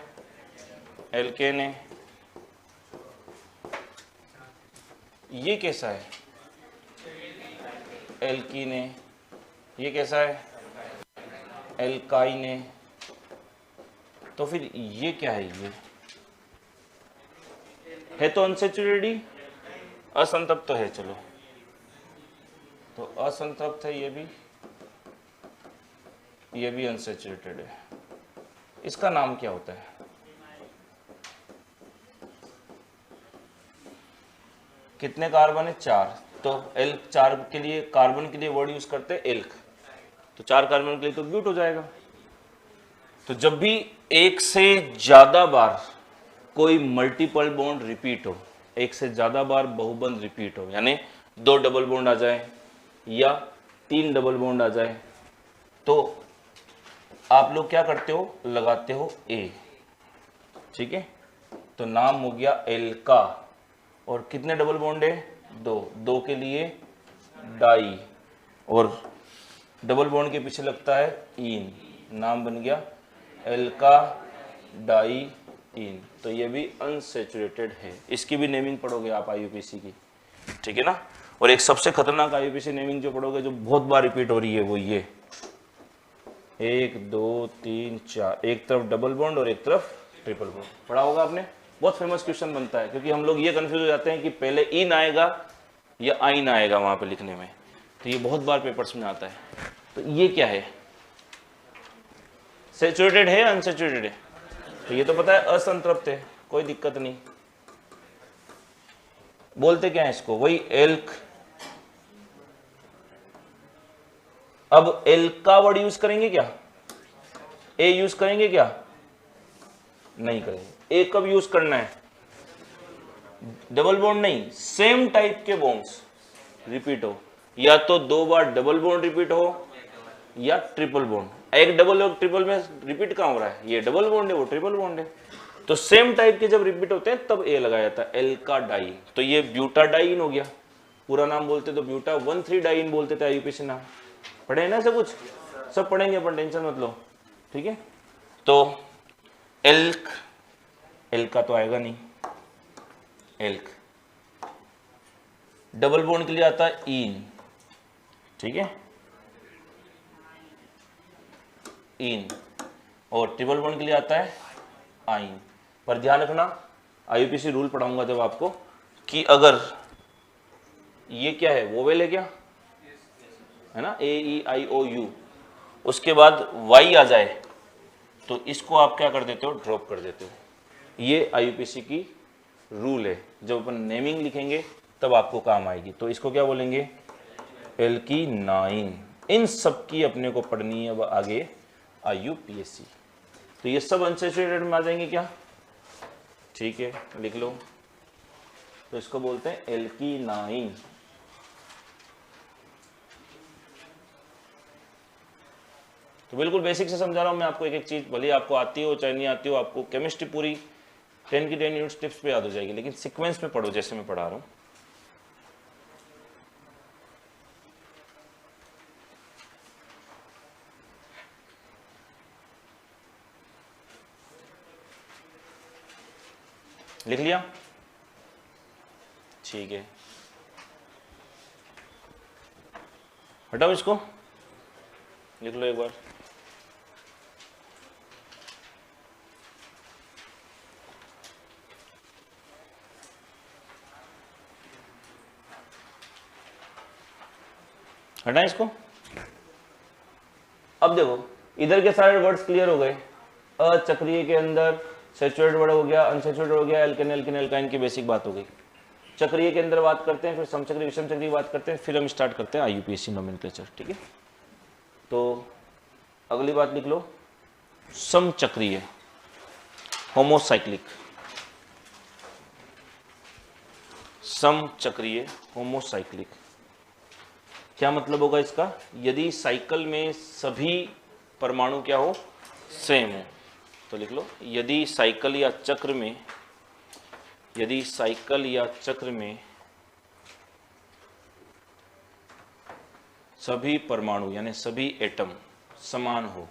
एल्केन है। ये कैसा है, एल्कीन है। ये कैसा है, एल्काइन है। तो फिर ये क्या है, ये है तो अनसैचुरेटेड ही, असंतृप्त तो है। चलो तो असंतृप्त है, ये भी अनसैचुरेटेड है। इसका नाम क्या होता है? कितने कार्बन है, 4। तो एल्क 4 के लिए, कार्बन के लिए वर्ड यूज करते हैं एल्क, तो 4 कार्बन के लिए तो ब्यूट हो जाएगा। तो जब भी एक से ज्यादा बार कोई मल्टीपल बॉन्ड रिपीट हो, एक से ज्यादा बार बहुबंध रिपीट हो, यानी 2 डबल बॉन्ड आ जाए या 3 डबल बॉन्ड आ जाए, तो आप लोग क्या करते हो, लगाते हो ए। ठीक है, तो नाम हो गया एल्का। और कितने डबल बॉन्ड है, 2 के लिए डाई, और डबल बॉन्ड के पीछे लगता है इन, नाम बन गया एल्का डाई इन। तो ये भी अनसैचुरेटेड है। इसकी भी नेमिंग पढ़ोगे आप आईयूपीएसी की, ठीक है ना। और एक सबसे खतरनाक आईयूपीएसी नेमिंग जो पढ़ोगे, जो बहुत बार रिपीट हो रही है, वो ये 1 2 3 4, एक तरफ डबल बॉन्ड और एक तरफ ट्रिपल बॉन्ड। पढ़ा होगा आपने, बहुत फेमस क्वेश्चन बनता है, क्योंकि हम लोग ये कंफ्यूज हो जाते हैं कि पहले इन आएगा या आइन आएगा वहां पे लिखने में। तो ये बहुत बार पेपर्स में आता है। तो ये क्या है, सैचुरेटेड है, अनसैचुरेटेड है? तो ये तो पता है असंतृप्त है, कोई दिक्कत नहीं। बोलते क्या है इसको, वही एल्क। अब एल्क का वर्ड यूज करेंगे क्या, ए यूज करेंगे क्या? नहीं करेंगे। ए कब यूज करना है, डबल बॉन्ड नहीं, सेम टाइप के बॉन्ड्स रिपीट हो, या तो 2 बार डबल बॉन्ड रिपीट हो या ट्रिपल बॉन्ड। एक डबल और ट्रिपल में रिपीट कहां हो रहा है, ये डबल बॉन्ड है, वो ट्रिपल बॉन्ड है। तो सेम टाइप के जब रिपीट होते हैं तब ए लगाया जाता है, एल्का डाई। तो ये ब्यूटाडाइन हो गया, पूरा नाम बोलते तो ब्यूटा 1,3 डाइन बोलते थे आईयूपीएसी नाम। पढ़े ना सब कुछ, सब पढ़ेंगे अपन, टेंशन मत लो, ठीक है। तो एल्क, एल्का तो आएगा नहीं, एल्क। डबल बॉन्ड के लिए आता है इन, ठीक है, इन। और ट्रिपल बॉन्ड के लिए आता है आइन। पर ध्यान रखना, आईयूपीएसी रूल पढ़ाऊंगा जब आपको, कि अगर ये क्या है, वोवेल है क्या, है ना, ए ई आई ओ यू, उसके बाद वाई आ जाए तो इसको आप क्या कर देते हो, ड्रॉप कर देते हो। ये आईयूपीएसी की रूल है, जब अपन नेमिंग लिखेंगे तब आपको काम आएगी। तो इसको क्या बोलेंगे, एल्कीनाइन। इन सब की अपने को पढ़नी है अब आगे आईयूपीएसी। तो ये सब अनसैचुरेटेड में आ जाएंगे क्या, ठीक है, लिख लो। तो इसको बोलते हैं एल्कीनाइन। तो बिल्कुल बेसिक से समझा रहा हूं मैं आपको, एक एक चीज, भले आपको आती हो चाहे नहीं आती हो, आपको केमिस्ट्री पूरी 10 की 10 यूनिट्स टिप्स पे याद हो जाएगी, लेकिन सीक्वेंस में पढ़ो जैसे मैं पढ़ा रहा हूँ। लिख लिया? ठीक है, हटाओ इसको, लिख लो एक बार। हटाएं इसको। अब देखो इधर के सारे वर्ड्स क्लियर हो गए। अचक्रीय के अंदर सैचुरेटेड वर्ड हो गया, अनसैचुरेटेड हो गया, एल्केन एल्केन एल्काइन की बेसिक बात हो गई। चक्रीय के अंदर बात करते हैं, फिर समचक्रीय विषम चक्रीय की बात करते हैं, फिर हम स्टार्ट करते हैं IUPAC नोमेनक्लेचर। ठीक है, तो अगली बात लिख लो, समचक्रीय होमोसाइक्लिक। समचक्रीय होमोसाइक्लिक क्या मतलब होगा इसका? यदि साइकिल में सभी परमाणु क्या हो, सेम हो। तो लिख लो, यदि साइकिल या चक्र में सभी परमाणु यानी सभी एटम समान हो,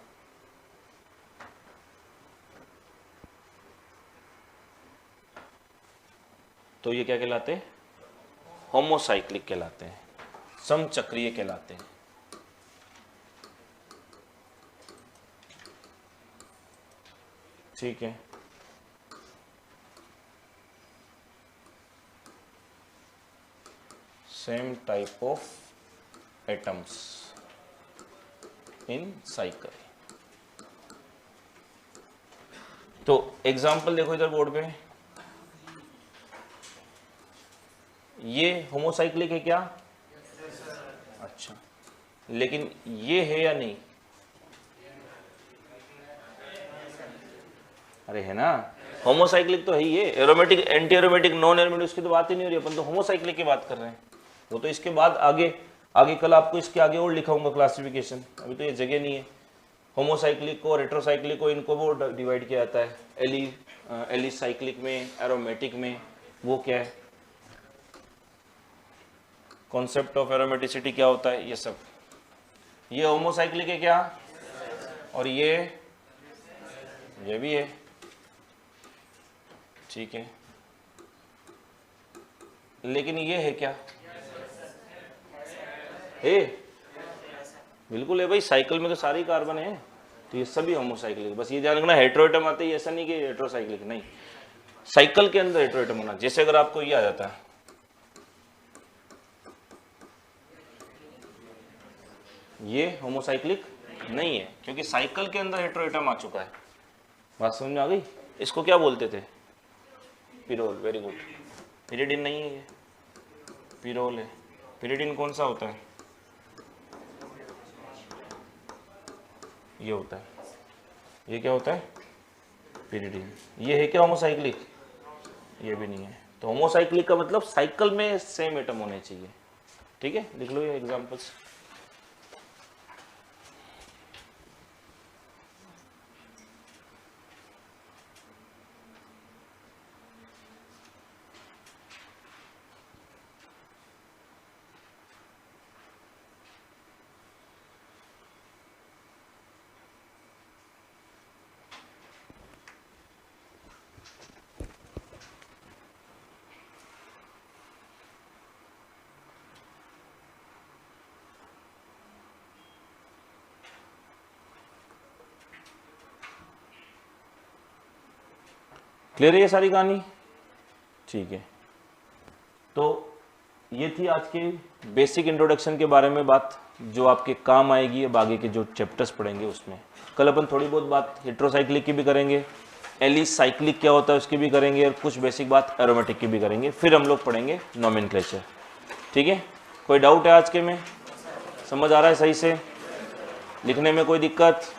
तो ये क्या कहलाते हैं? होमोसाइक्लिक कहलाते हैं, समचक्रीय कहलाते हैं। ठीक है, same type of atoms in cycle. तो एग्जाम्पल देखो इधर बोर्ड पे, ये होमोसाइक्लिक है क्या? अच्छा, लेकिन ये है या नहीं? अरे है ना, होमोसाइक्लिक तो है ही। ये aromatic, anti aromatic, non aromatic उसकी तो बात ही नहीं हो रही, अपन तो होमोसाइक्लिक की बात कर रहे हैं। वो तो इसके बाद आगे कल आपको इसके आगे और लिखाऊंगा क्लासिफिकेशन, अभी तो ये जगह नहीं है। होमोसाइक्लिक को, रेट्रोसाइक्लिक को, इनको वो डिवाइड किया जाता है। एलिसाइक्लिक में, एरोमेटिक में, वो क्या है, कॉन्सेप्ट ऑफ एरोमेटिसिटी क्या होता है, ये सब। ये होमोसाइक्लिक है क्या? और ये भी है। ठीक है, लेकिन ये है क्या? है, बिल्कुल है भाई, साइकिल में तो सारी कार्बन है, तो ये सभी होमोसाइक्लिक। बस ये ध्यान रखना, हेटेरोएटम आते ही ऐसा नहीं कि हेटेरोसाइक्लिक नहीं, साइकिल के अंदर हेटेरोएटम होना। जैसे अगर आपको ये आ जाता है, ये होमोसाइक्लिक नहीं है, क्योंकि साइकिल के अंदर हेटेरोएटम आ चुका है। बात समझ में आ गई? इसको क्या बोलते थे? पिरोल। Very good. पिरिडिन नहीं है, ये पिरोल है। पिरिडिन कौन सा होता है? ये होता है। ये क्या होता है? पिरिडिन। ये है क्या होमोसाइक्लिक? ये भी नहीं है। तो होमोसाइक्लिक का मतलब साइकिल में सेम एटम होने चाहिए। ठीक है, लिख लो ये एग्जांपल्स। क्लियर है ये सारी कहानी? ठीक है, तो ये थी आज के बेसिक इंट्रोडक्शन के बारे में बात, जो आपके काम आएगी अब आगे के जो चैप्टर्स पढ़ेंगे उसमें। कल अपन थोड़ी बहुत बात हेटेरोसाइक्लिक की भी करेंगे, एलिसाइक्लिक क्या होता है उसकी भी करेंगे, और कुछ बेसिक बात एरोमेटिक की भी करेंगे। फिर हम लोग पढ़ेंगे नोमेनक्लेचर। ठीक है, कोई डाउट है आज के में? समझ आ रहा है सही से? लिखने में कोई दिक्कत?